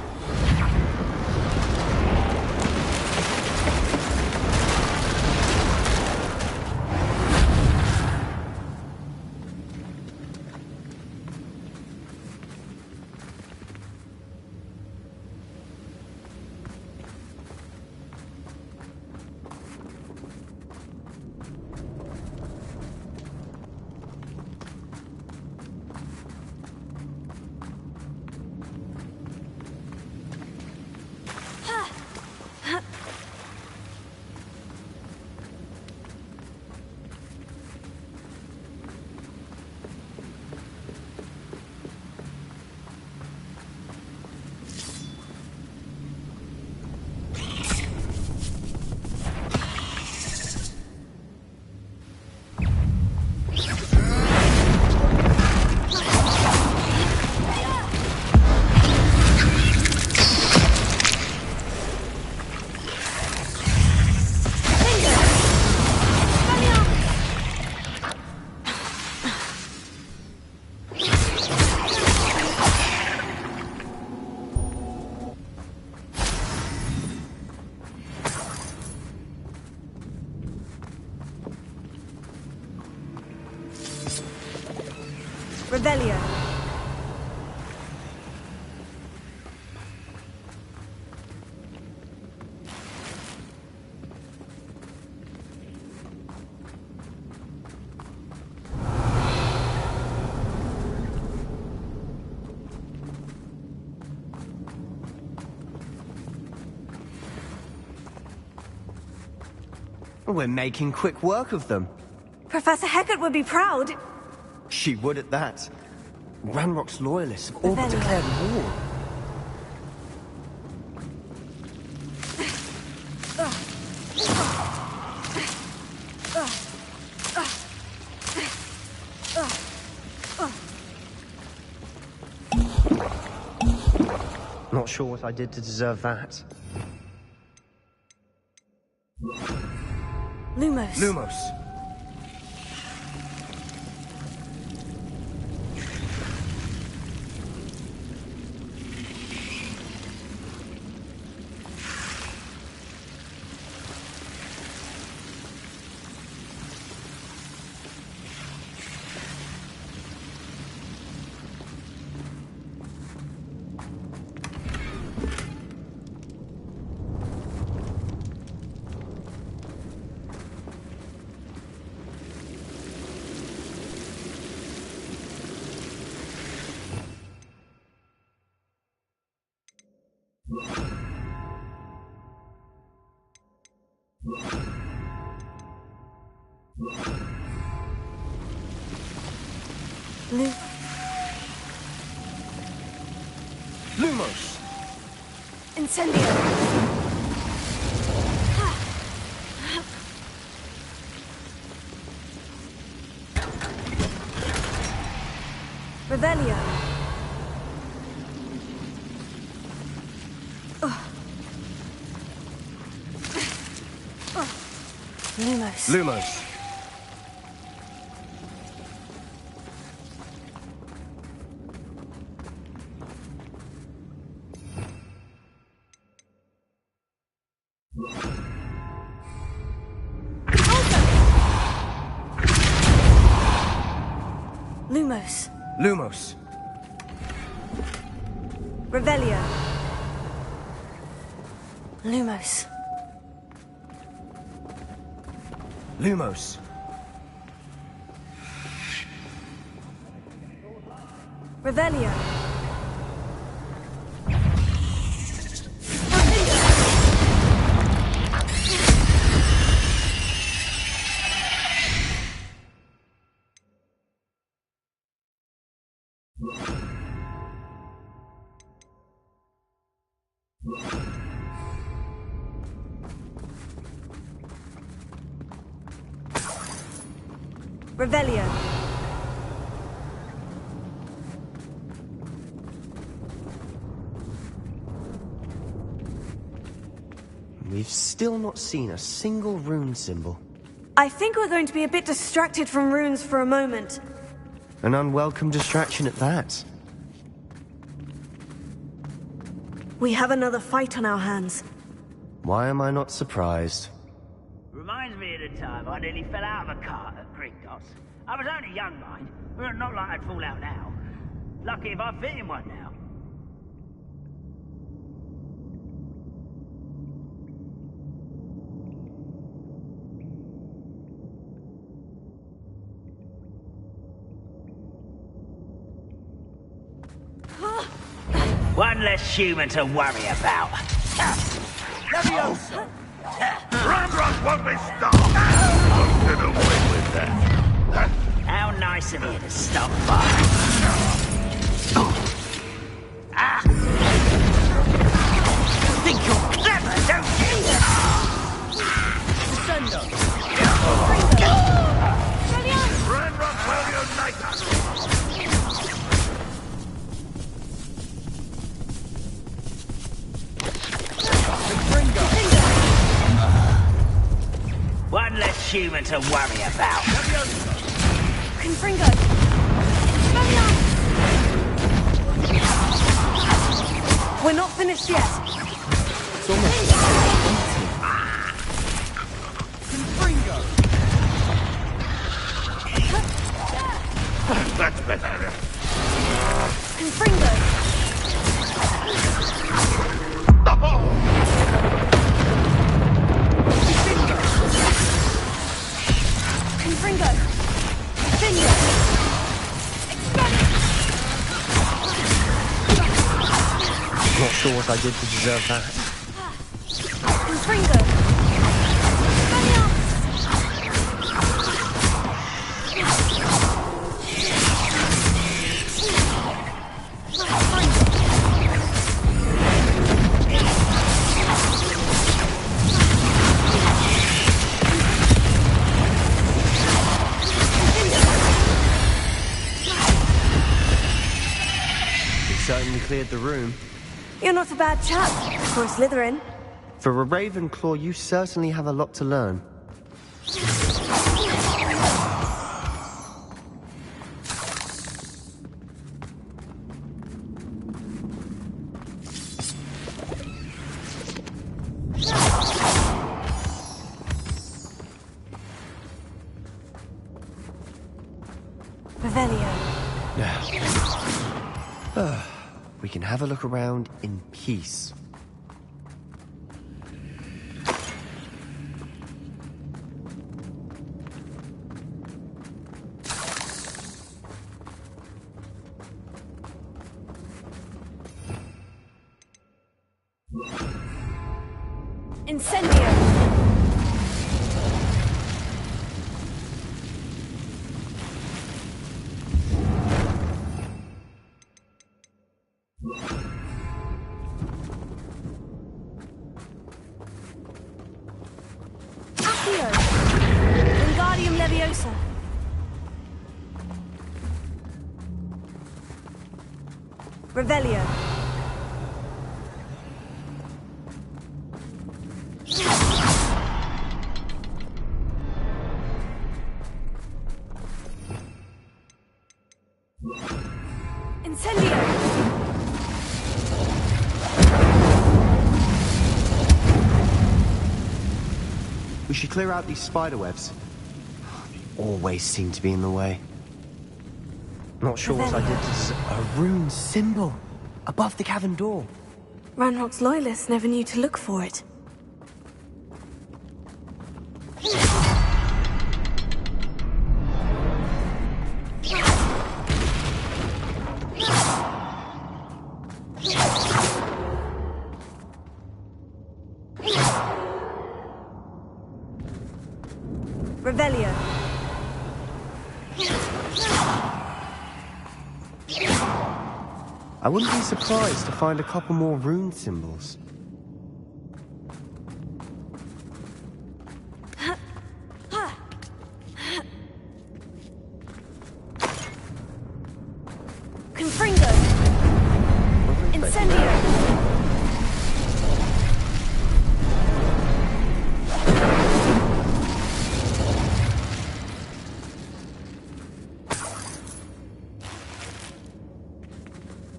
Revelio. We're making quick work of them. Professor Hecat would be proud. She would at that. Ranrock's loyalists have all but declared war. Not sure what I did to deserve that. Lumos. Lumos. Lumos! Incendio! Revelio! Lumos. Lumos. Lumos. Lumos. Revelio. Lumos. Lumos. Revelio. Revelio. We've still not seen a single rune symbol. I think we're going to be a bit distracted from runes for a moment. An unwelcome distraction at that. We have another fight on our hands. Why am I not surprised? Reminds me of the time I nearly fell out of a cart at Creekdos. I was only young, mind, but not like I'd fall out now. Lucky if I fit in one now. One less human to worry about. Leviosa! Ranrock won't be stopped! I'll get away with that. How nice of you to stop by. You think you're clever, don't you? Ranrock will unite us! One less human to worry about. Confringo! We're not finished yet. It's almost Confringo! That's better. Confringo! Confringo! Finger! not sure what I did to deserve that. Confringo! certainly cleared the room. You're not a bad chap for a Slytherin. For a Ravenclaw, you certainly have a lot to learn. We can have a look around in peace. Incendio! Accio! Wingardium Leviosa! Revelio! Incendio! We should clear out these spiderwebs. They always seem to be in the way. Not sure what I did to... A rune symbol above the cavern door. Ranrock's loyalists never knew to look for it. Revelio! I wouldn't be surprised to find a couple more rune symbols. Confringo! Incendio!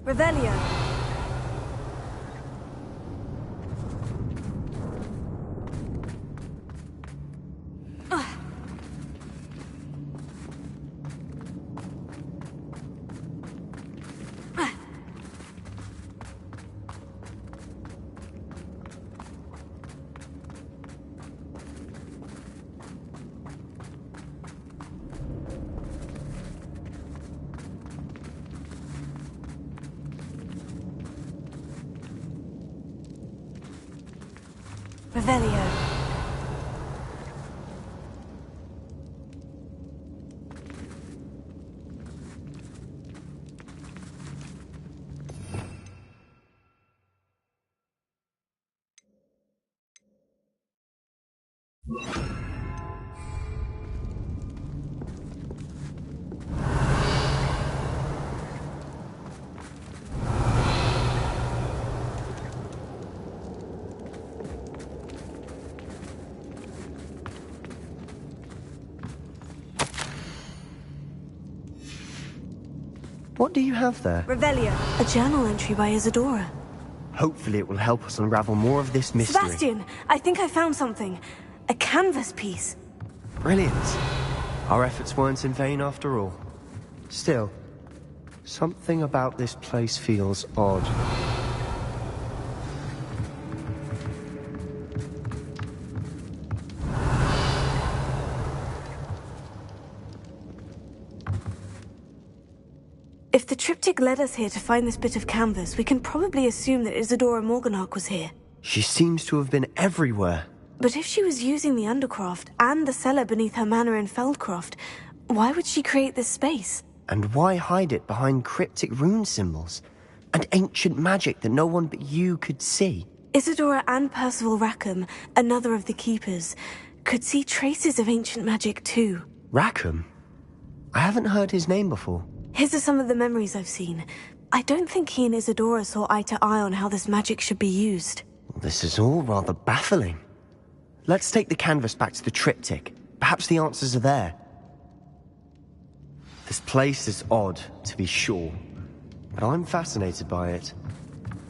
Revelio! Revelio! What do you have there? Revelio! A journal entry by Isadora. Hopefully it will help us unravel more of this mystery. Sebastian, I think I found something. A canvas piece. Brilliant. Our efforts weren't in vain after all. Still, something about this place feels odd. If the triptych led us here to find this bit of canvas, we can probably assume that Isadora Morganach was here. She seems to have been everywhere. But if she was using the Undercroft and the cellar beneath her manor in Feldcroft, why would she create this space? And why hide it behind cryptic rune symbols? And ancient magic that no one but you could see? Isadora and Percival Rackham, another of the Keepers, could see traces of ancient magic too. Rackham? I haven't heard his name before. His are some of the memories I've seen. I don't think he and Isadora saw eye to eye on how this magic should be used. This is all rather baffling. Let's take the canvas back to the triptych. Perhaps the answers are there. This place is odd, to be sure, but I'm fascinated by it.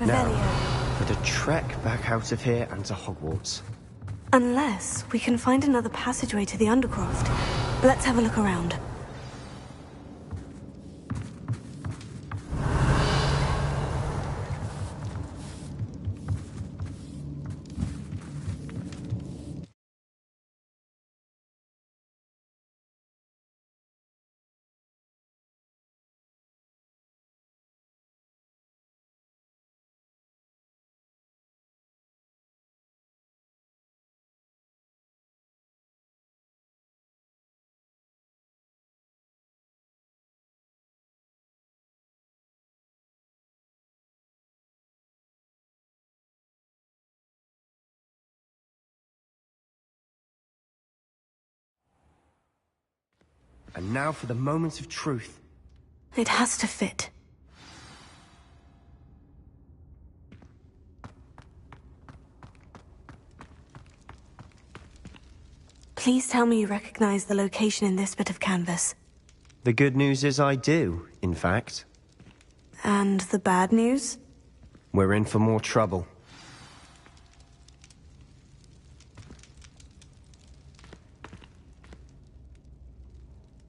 Now, for the trek back out of here and to Hogwarts. Unless we can find another passageway to the Undercroft. Let's have a look around. And now for the moment of truth. It has to fit. Please tell me you recognize the location in this bit of canvas. The good news is I do, in fact. And the bad news? We're in for more trouble.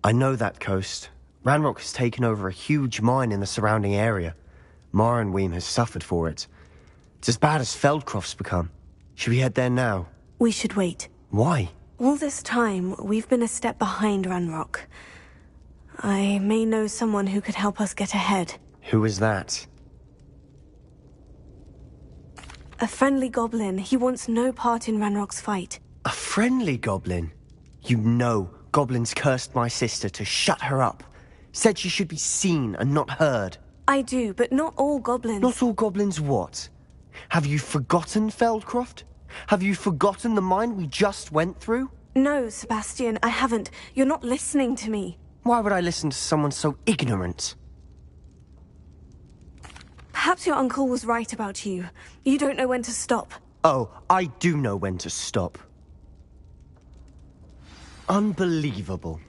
I know that coast. Ranrock has taken over a huge mine in the surrounding area. Morinweem has suffered for it. It's as bad as Feldcroft's become. Should we head there now? We should wait. Why? All this time, we've been a step behind Ranrock. I may know someone who could help us get ahead. Who is that? A friendly goblin. He wants no part in Ranrock's fight. A friendly goblin? You know goblins cursed my sister to shut her up. Said she should be seen and not heard. I do, but not all goblins. Not all goblins what? Have you forgotten Feldcroft? Have you forgotten the mine we just went through? No, Sebastian, I haven't. You're not listening to me. Why would I listen to someone so ignorant? Perhaps your uncle was right about you. You don't know when to stop. Oh, I do know when to stop. Unbelievable.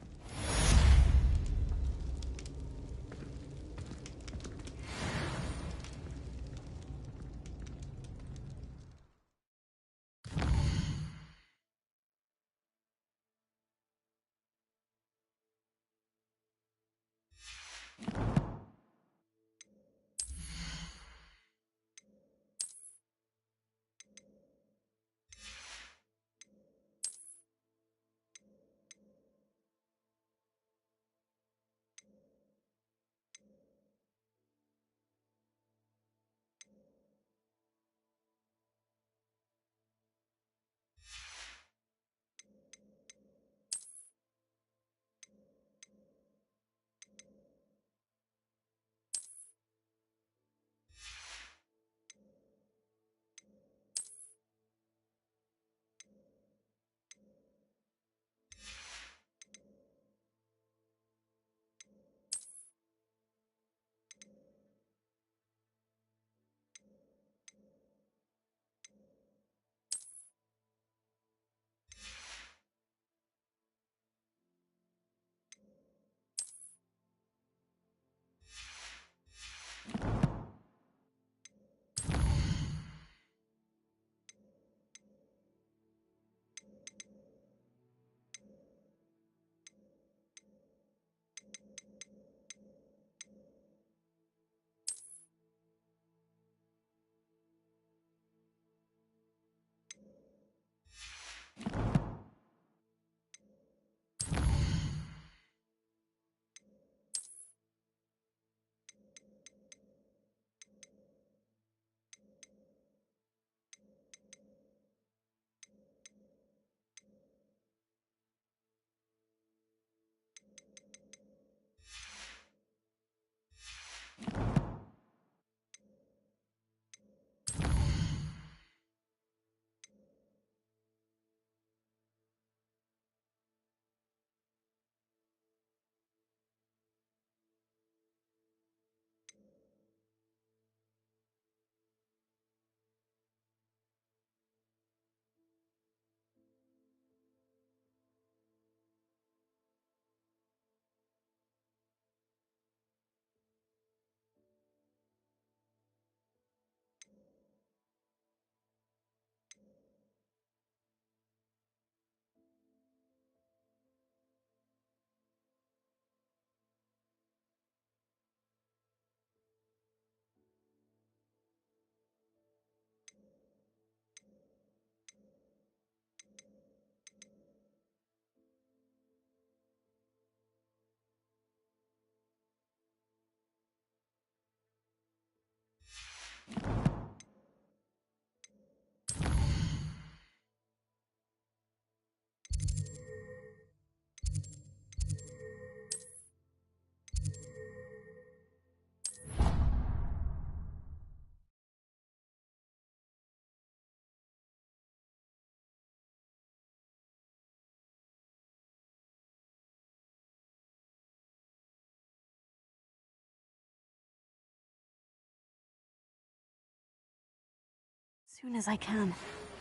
soon as I can.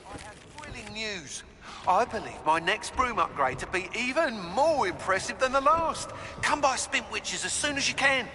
I have thrilling news. I believe my next broom upgrade to be even more impressive than the last. Come by Spintwitch's as soon as you can.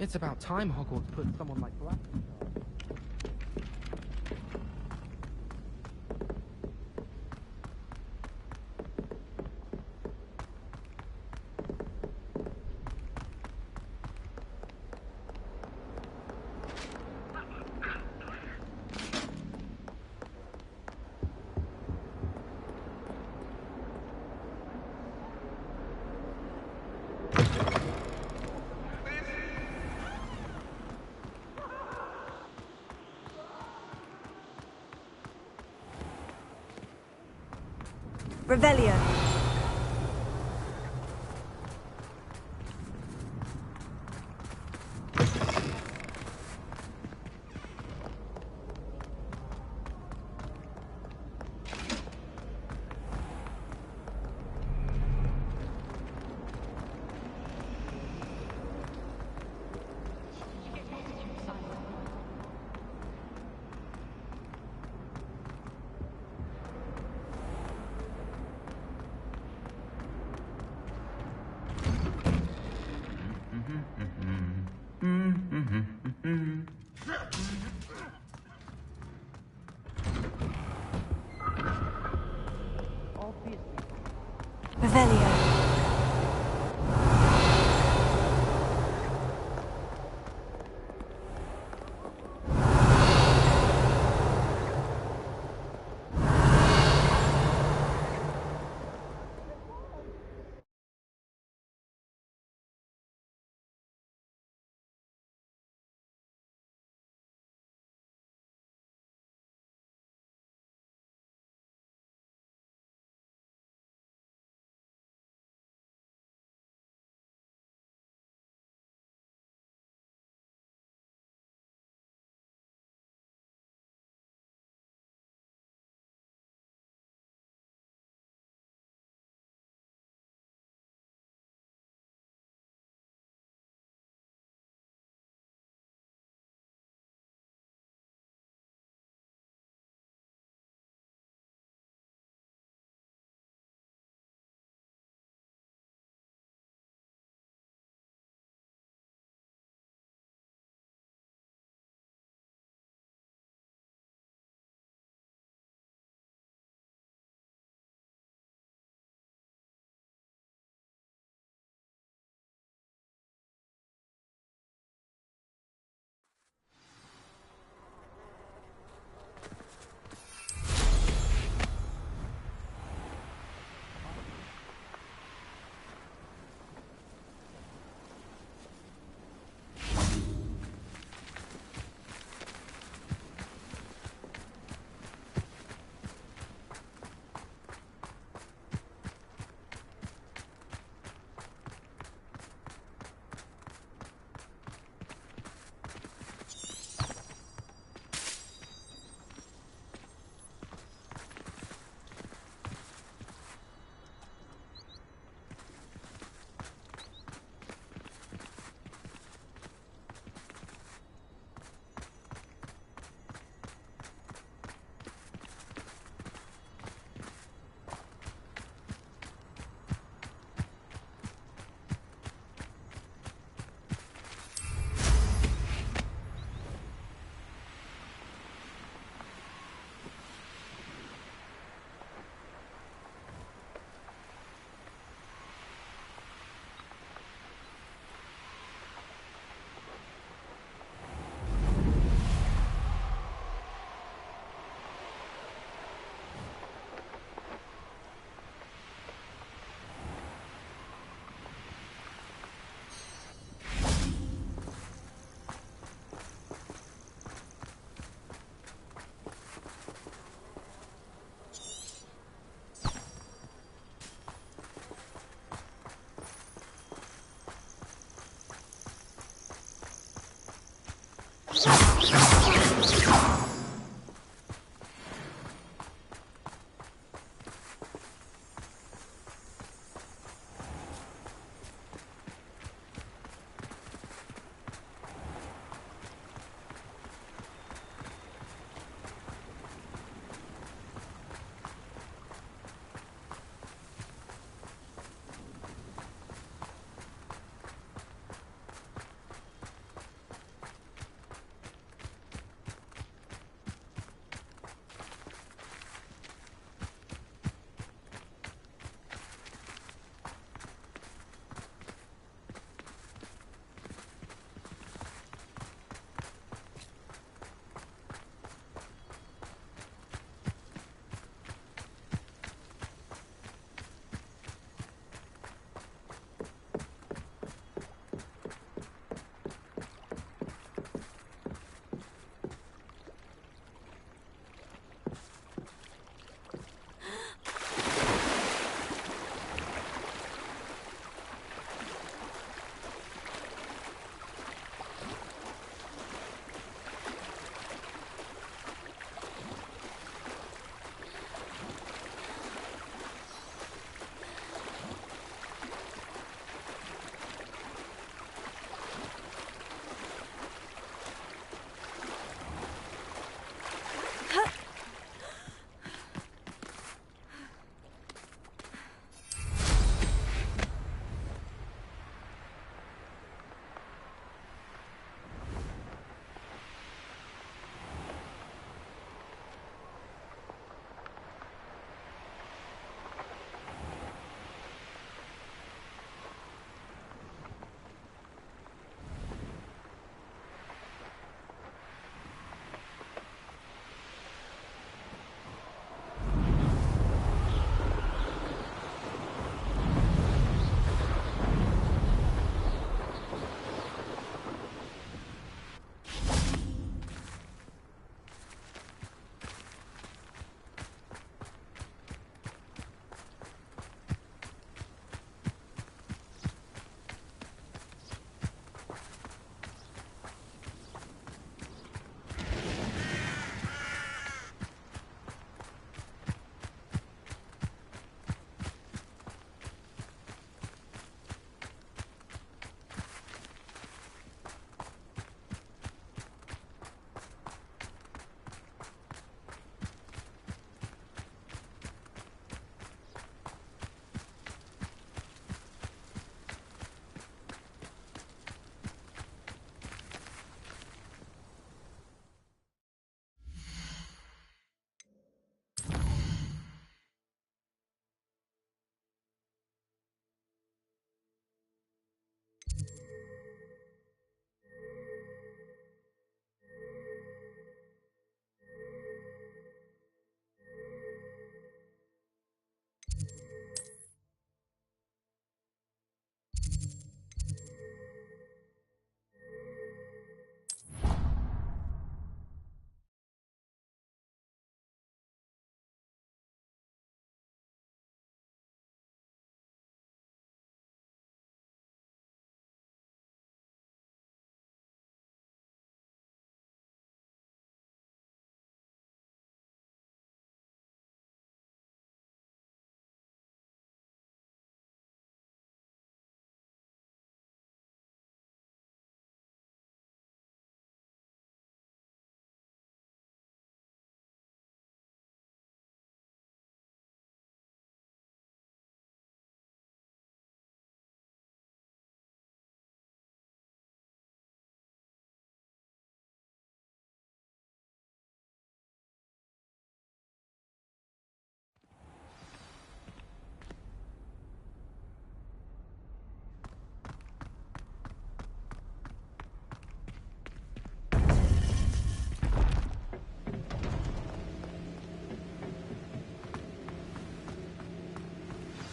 It's about time Hogwarts put someone like Black. Revelio.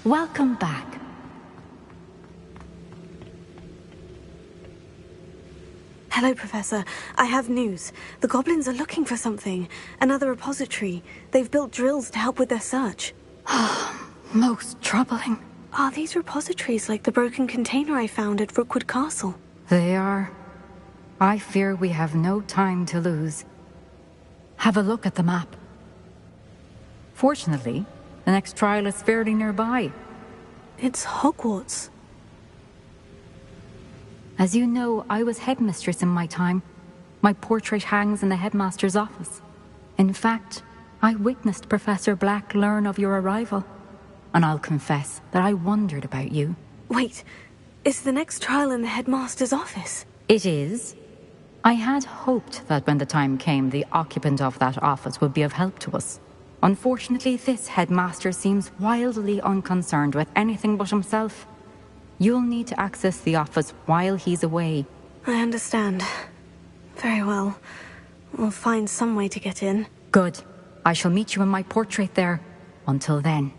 Welcome back. Hello, Professor. I have news. The goblins are looking for something. Another repository. They've built drills to help with their search. Most troubling. Are these repositories like the broken container I found at Rookwood Castle? They are. I fear we have no time to lose. Have a look at the map. Fortunately, the next trial is fairly nearby. It's Hogwarts. As you know, I was headmistress in my time. My portrait hangs in the headmaster's office. In fact, I witnessed Professor Black learn of your arrival. And I'll confess that I wondered about you. Wait, is the next trial in the headmaster's office? It is. I had hoped that when the time came, the occupant of that office would be of help to us. Unfortunately, this headmaster seems wildly unconcerned with anything but himself. You'll need to access the office while he's away. I understand. Very well. We'll find some way to get in. Good. I shall meet you in my portrait there. Until then.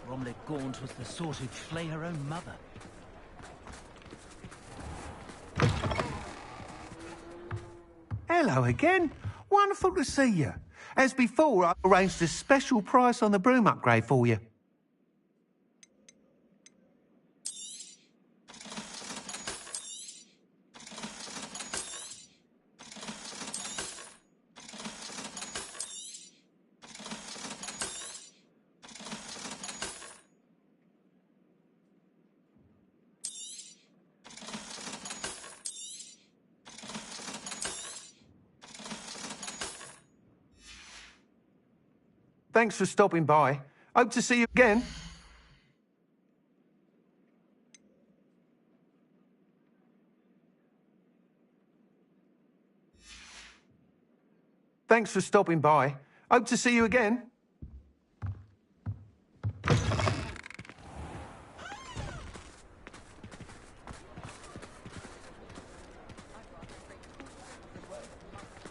Bromley Gaunt was the sort who'd flay her own mother. Hello again. Wonderful to see you. As before, I arranged a special price on the broom upgrade for you. Thanks for stopping by. Hope to see you again. Thanks for stopping by. Hope to see you again.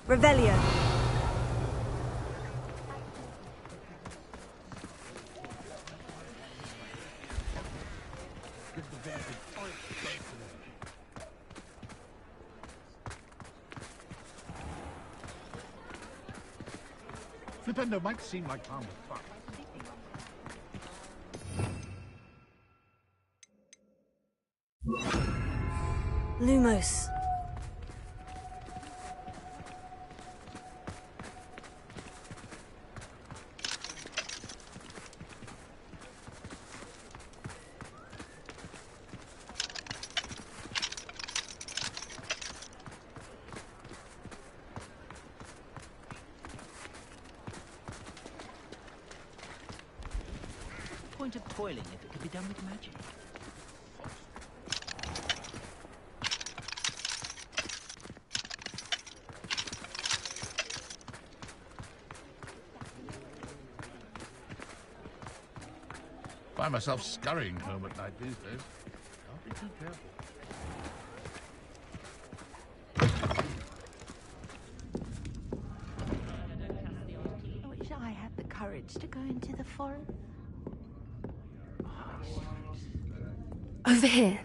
Revelio. Flipendo might seem like harmless fun. Lumos. point of toiling if it could be done with magic? Find myself scurrying home at night these days. I'll be too careful. I wish I had the courage to go into the forest. Over here.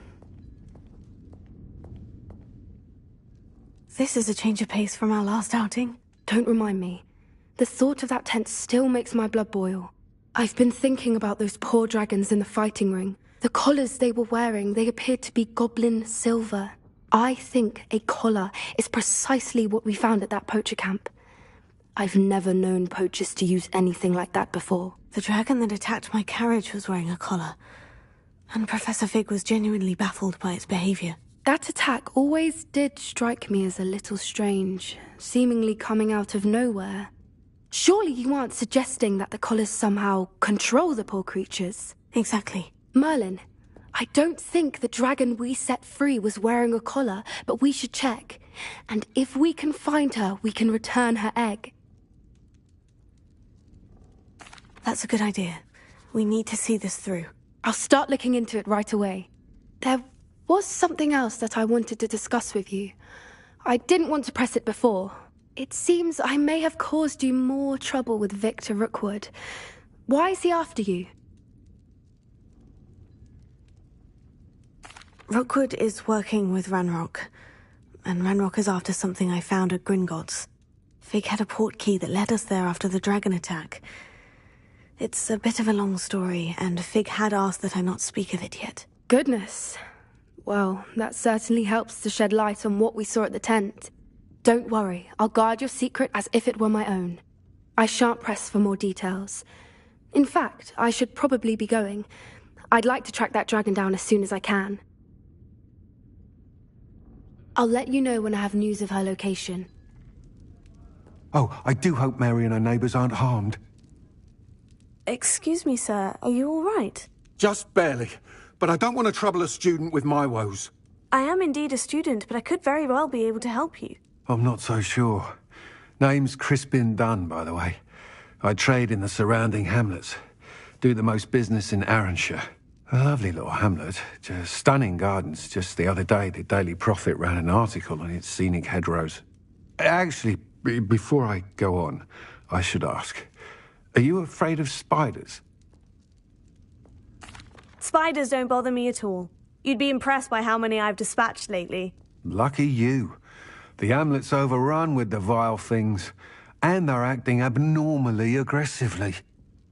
This is a change of pace from our last outing. Don't remind me. The thought of that tent still makes my blood boil. I've been thinking about those poor dragons in the fighting ring. The collars they were wearing, they appeared to be goblin silver. I think a collar is precisely what we found at that poacher camp. I've never known poachers to use anything like that before. The dragon that attacked my carriage was wearing a collar. And Professor Fig was genuinely baffled by its behavior. That attack always did strike me as a little strange, seemingly coming out of nowhere. Surely you aren't suggesting that the collars somehow control the poor creatures? Exactly. Merlin, I don't think the dragon we set free was wearing a collar, but we should check. And if we can find her, we can return her egg. That's a good idea. We need to see this through. I'll start looking into it right away. There was something else that I wanted to discuss with you. I didn't want to press it before. It seems I may have caused you more trouble with Victor Rookwood. Why is he after you? Rookwood is working with Ranrock, and Ranrock is after something I found at Gringotts. Fig had a portkey that led us there after the dragon attack. It's a bit of a long story, and Fig had asked that I not speak of it yet. Goodness. Well, that certainly helps to shed light on what we saw at the tent. Don't worry, I'll guard your secret as if it were my own. I shan't press for more details. In fact, I should probably be going. I'd like to track that dragon down as soon as I can. I'll let you know when I have news of her location. Oh, I do hope Mary and her neighbours aren't harmed. Excuse me, sir. Are you all right? Just barely. But I don't want to trouble a student with my woes. I am indeed a student, but I could very well be able to help you. I'm not so sure. Name's Crispin Dunn, by the way. I trade in the surrounding hamlets. Do the most business in Arranshire. A lovely little hamlet. Just stunning gardens. Just the other day, the Daily Prophet ran an article on its scenic hedgerows. Actually, before I go on, I should ask, are you afraid of spiders? Spiders don't bother me at all. You'd be impressed by how many I've dispatched lately. Lucky you. The hamlet's overrun with the vile things, and they're acting abnormally aggressively.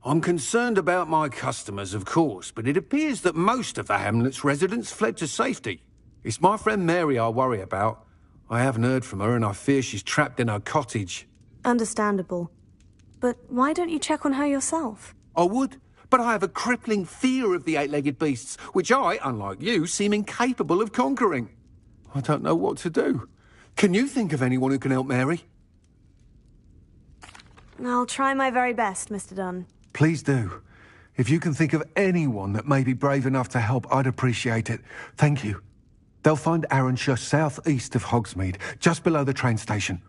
I'm concerned about my customers, of course, but it appears that most of the hamlet's residents fled to safety. It's my friend Mary I worry about. I haven't heard from her, and I fear she's trapped in her cottage. Understandable. But why don't you check on her yourself? I would, but I have a crippling fear of the eight-legged beasts, which I, unlike you, seem incapable of conquering. I don't know what to do. Can you think of anyone who can help Mary? I'll try my very best, Mr. Dunn. Please do. If you can think of anyone that may be brave enough to help, I'd appreciate it. Thank you. They'll find Arranshire southeast of Hogsmeade, just below the train station.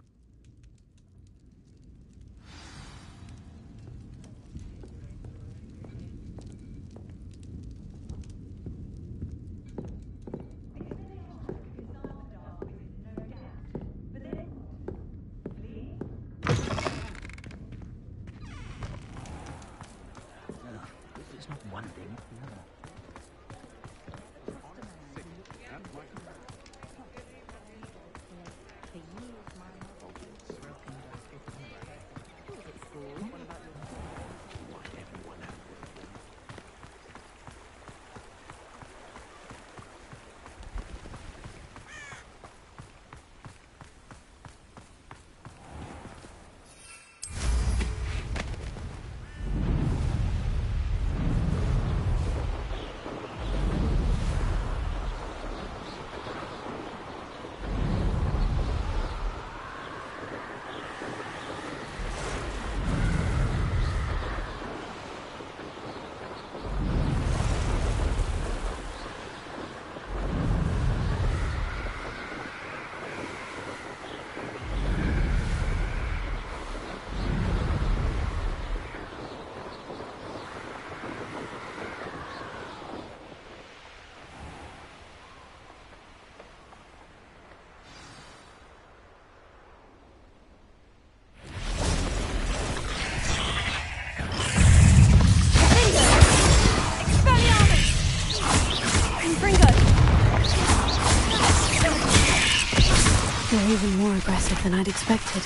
even more aggressive than I'd expected.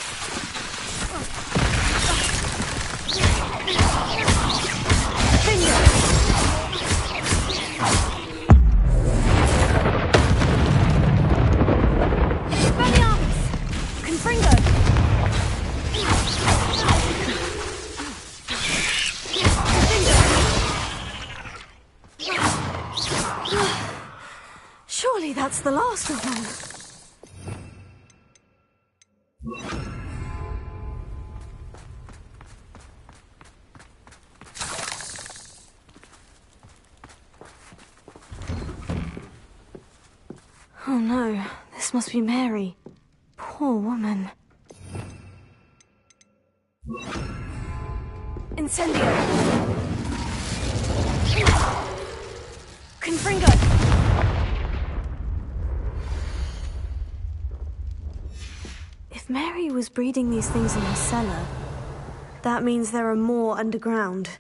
Surely that's the last of them. Oh no, this must be Mary. Poor woman. Incendio! Confringo! If Mary was breeding these things in her cellar, that means there are more underground.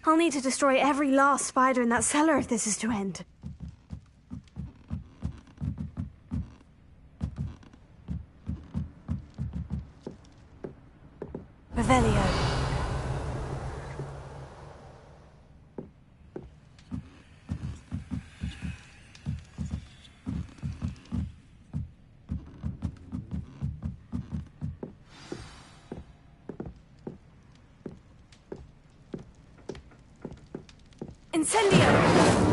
I'll need to destroy every last spider in that cellar if this is to end. Revelio. Incendio!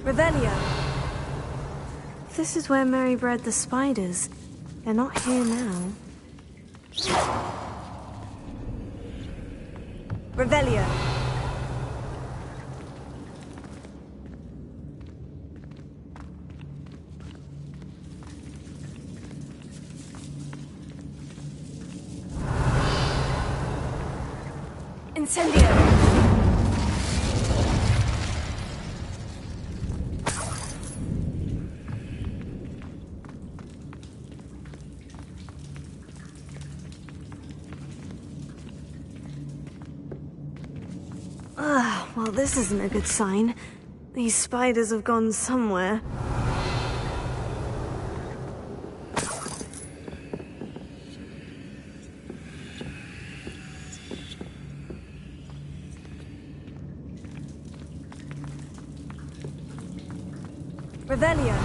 Revelio. This is where Mary bred the spiders. They're not here now. Revelio. Incendio. Well, this isn't a good sign. These spiders have gone somewhere. Revelio.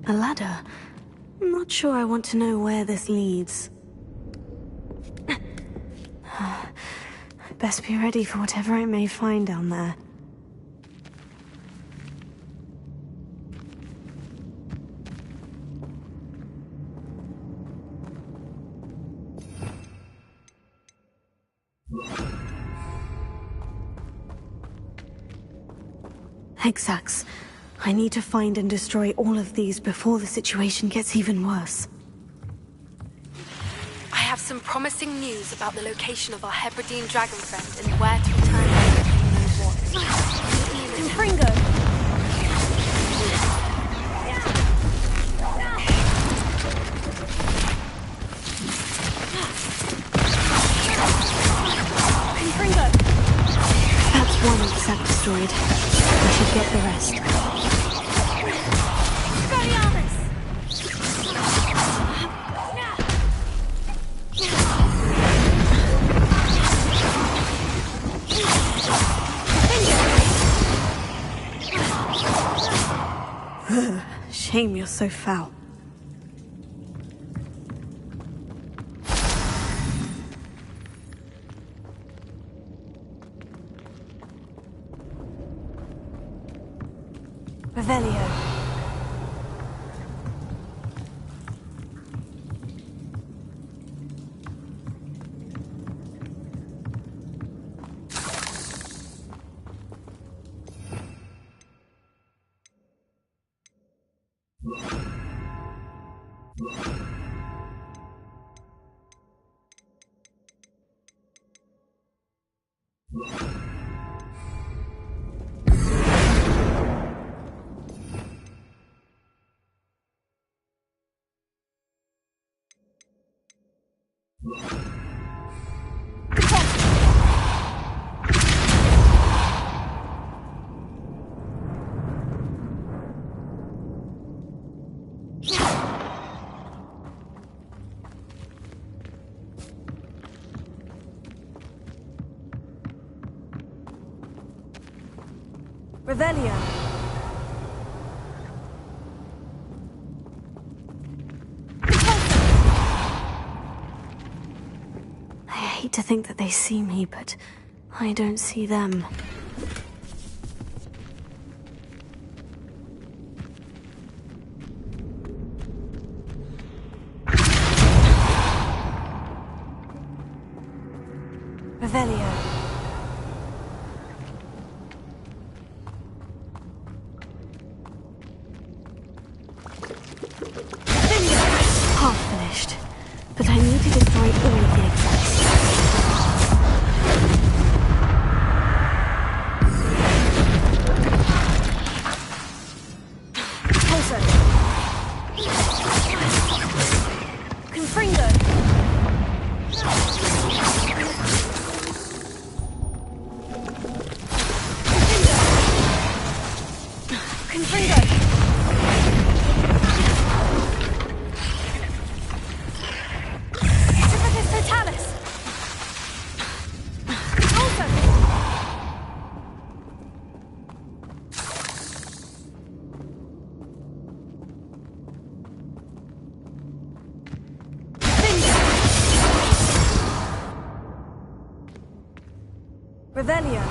A ladder. I'm not sure I want to know where this leads. Best be ready for whatever I may find down there. xHostileBishhx's. I need to find and destroy all of these before the situation gets even worse. I have some promising news about the location of our Hebridean dragon friend and where to return him if he knows what. Confringo! That's one exact destroyed. get the rest. Shame you're so foul. Revelio. Revelio. I hate to think that they see me, but I don't see them. Revelio. Half finished, but I need to destroy all of the exits. Revelio.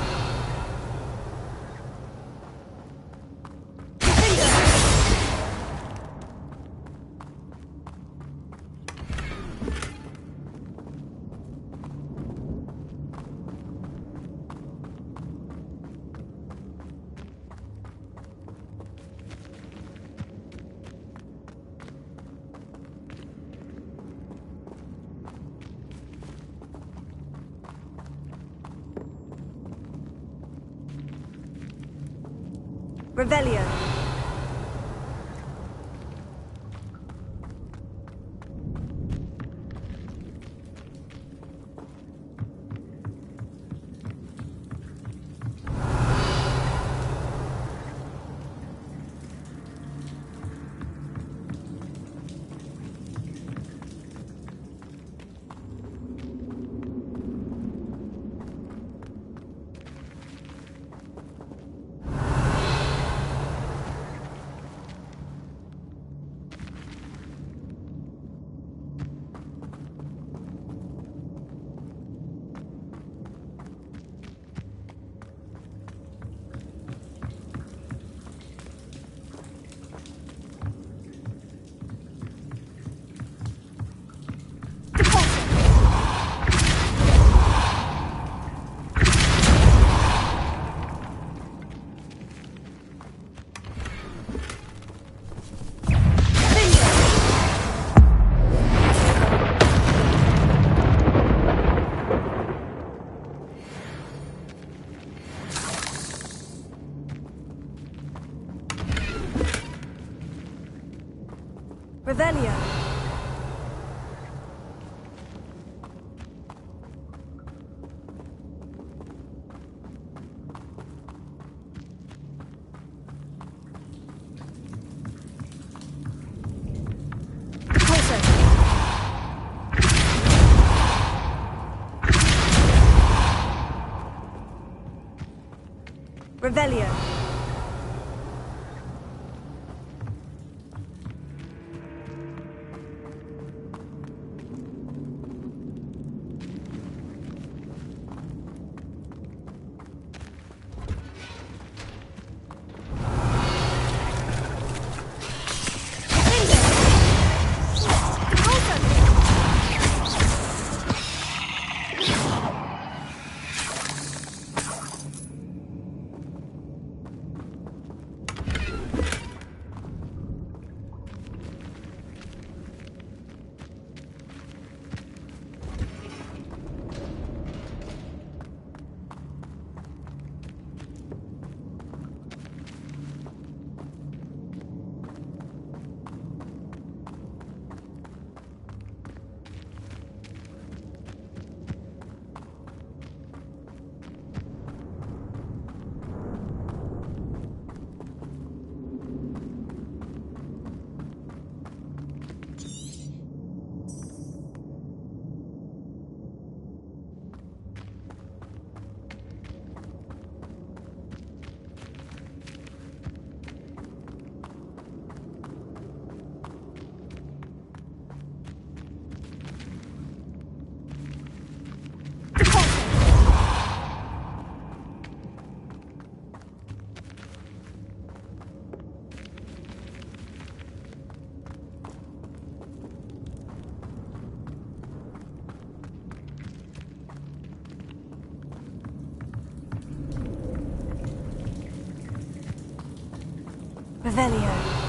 Revelio. Revelio. Revelio. Revelio.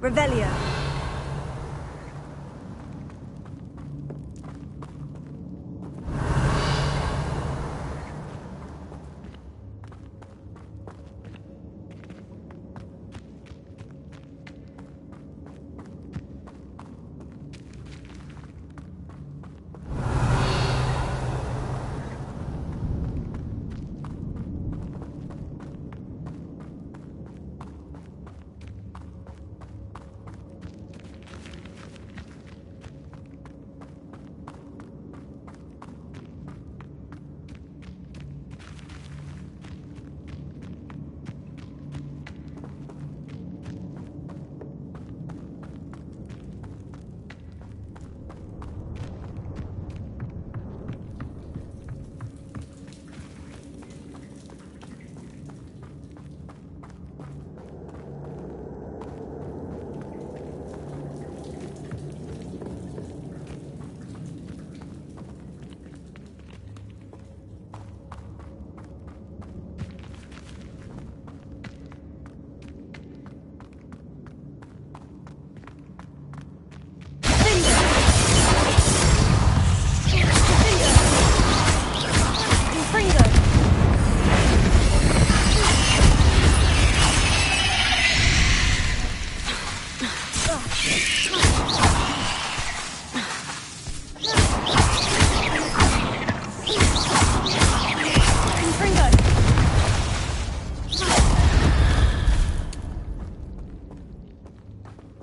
Revelio.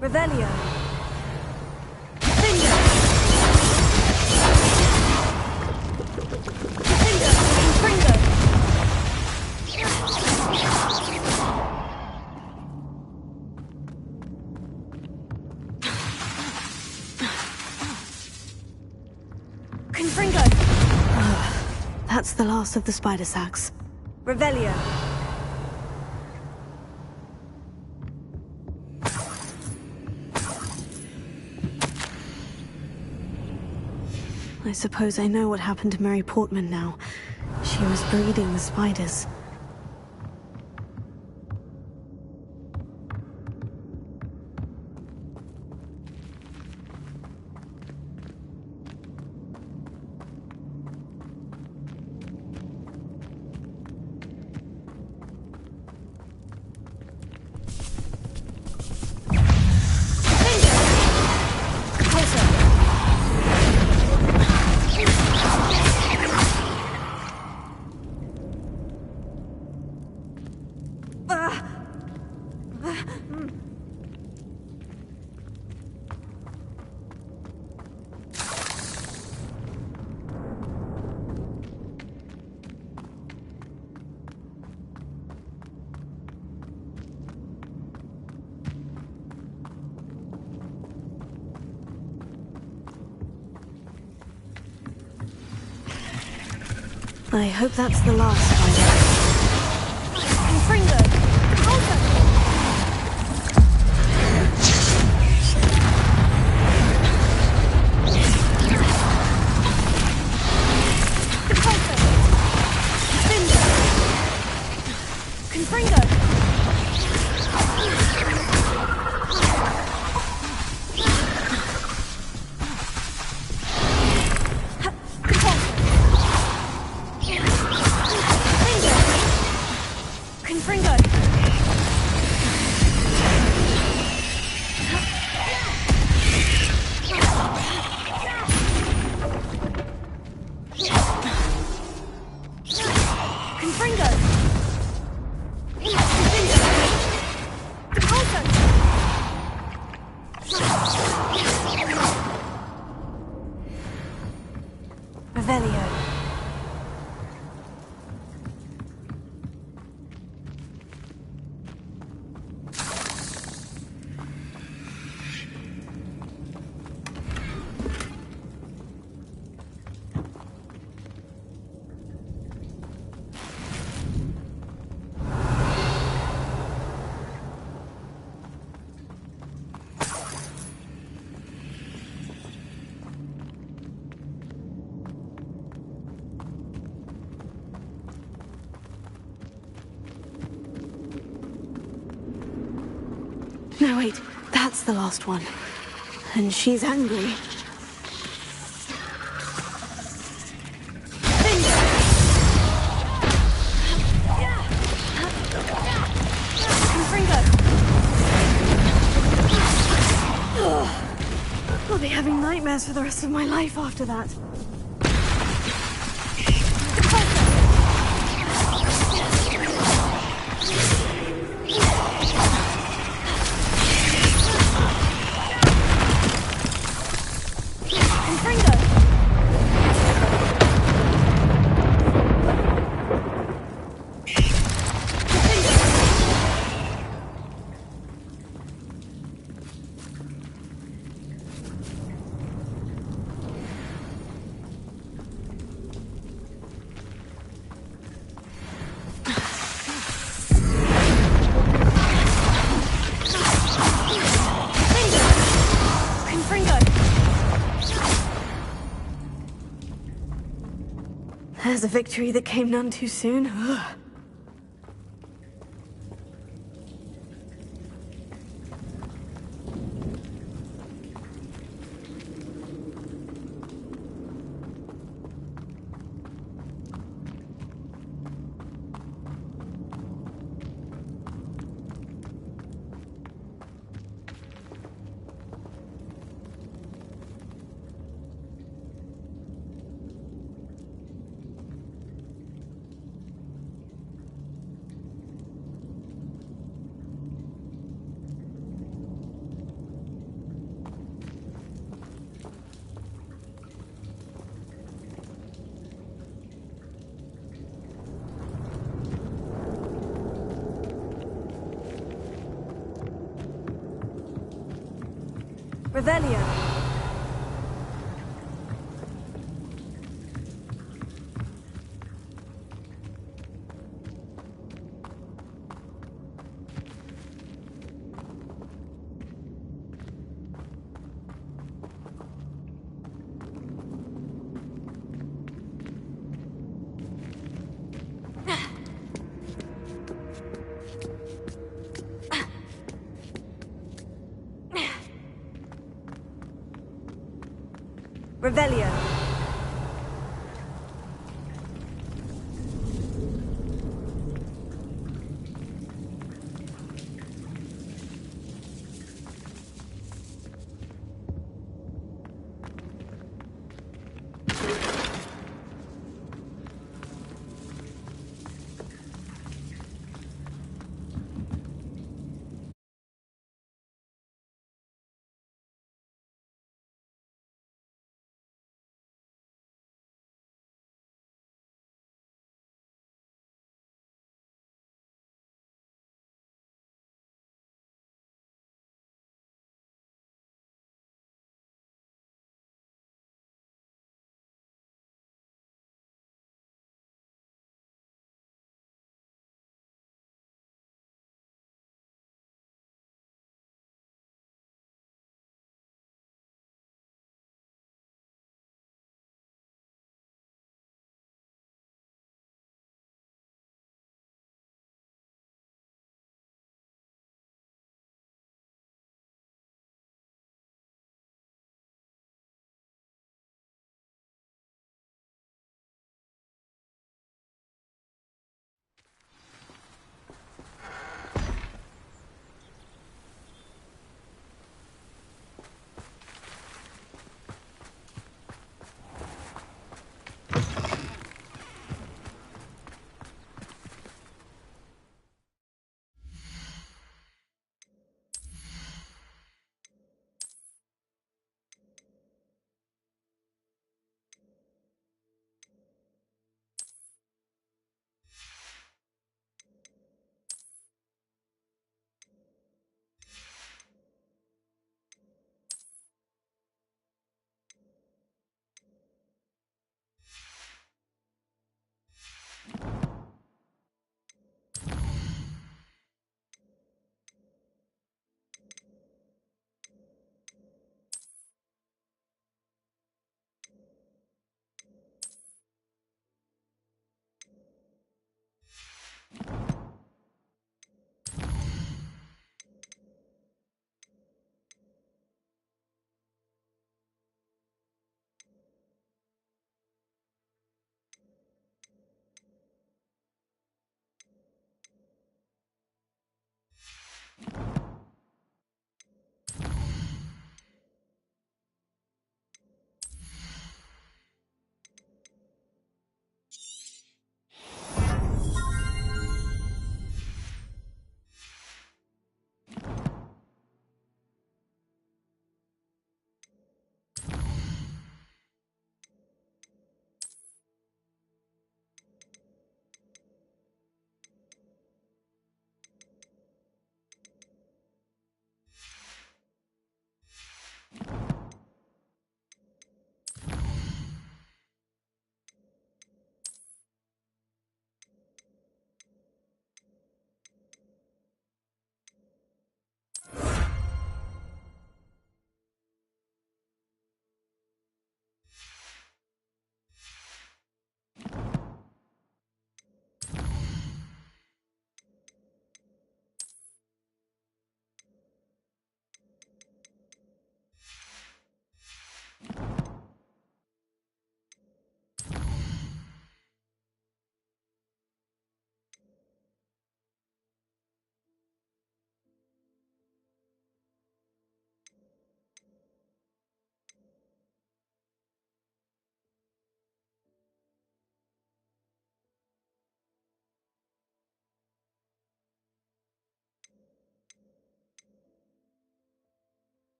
Revelio. Finger. Finger. Finger. Confringo. That's the last of the spider sacks. Revelio. I suppose I know what happened to Mary Portman now. She She was breeding the spiders. I hope that's the last spider. Confringo! No, wait, that's the last one. And she's angry. I'll be having nightmares for the rest of my life after that. There's a victory that came none too soon. Ugh. Revelio. Revelio.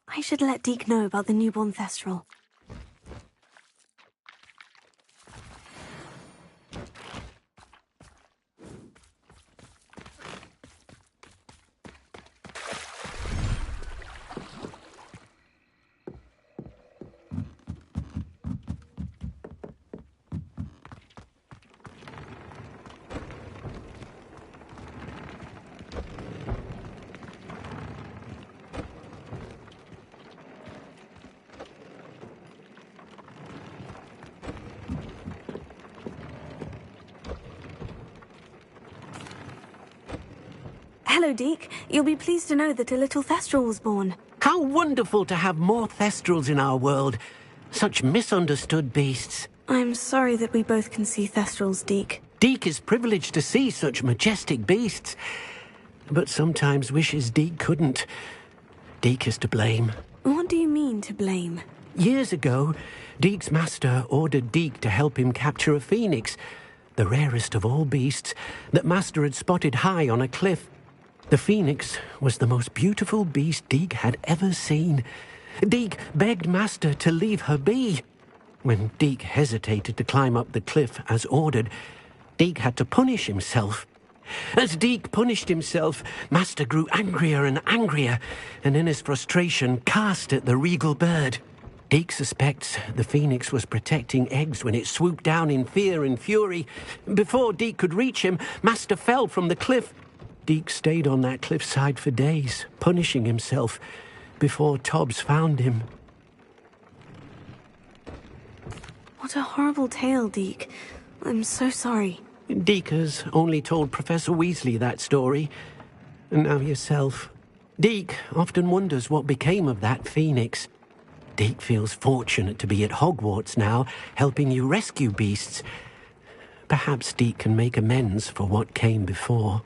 I should let Deke know about the newborn Thestral. Hello, Deke. You'll be pleased to know that a little Thestral was born. How wonderful to have more Thestrals in our world. Such misunderstood beasts. I'm sorry that we both can see Thestrals, Deke. Deke is privileged to see such majestic beasts, but sometimes wishes Deke couldn't. Deke is to blame. What do you mean, to blame? Years ago, Deke's master ordered Deke to help him capture a phoenix, the rarest of all beasts, that master had spotted high on a cliff. The phoenix was the most beautiful beast Deke had ever seen. Deke begged master to leave her be. When Deke hesitated to climb up the cliff as ordered, Deke had to punish himself. As Deke punished himself, master grew angrier and angrier, and in his frustration cast at the regal bird. Deke suspects the phoenix was protecting eggs when it swooped down in fear and fury. Before Deke could reach him, master fell from the cliff. Deke stayed on that cliffside for days, punishing himself, before Tobbs found him. What a horrible tale, Deke. I'm so sorry. Deke has only told Professor Weasley that story, and now yourself. Deke often wonders what became of that phoenix. Deke feels fortunate to be at Hogwarts now, helping you rescue beasts. Perhaps Deke can make amends for what came before.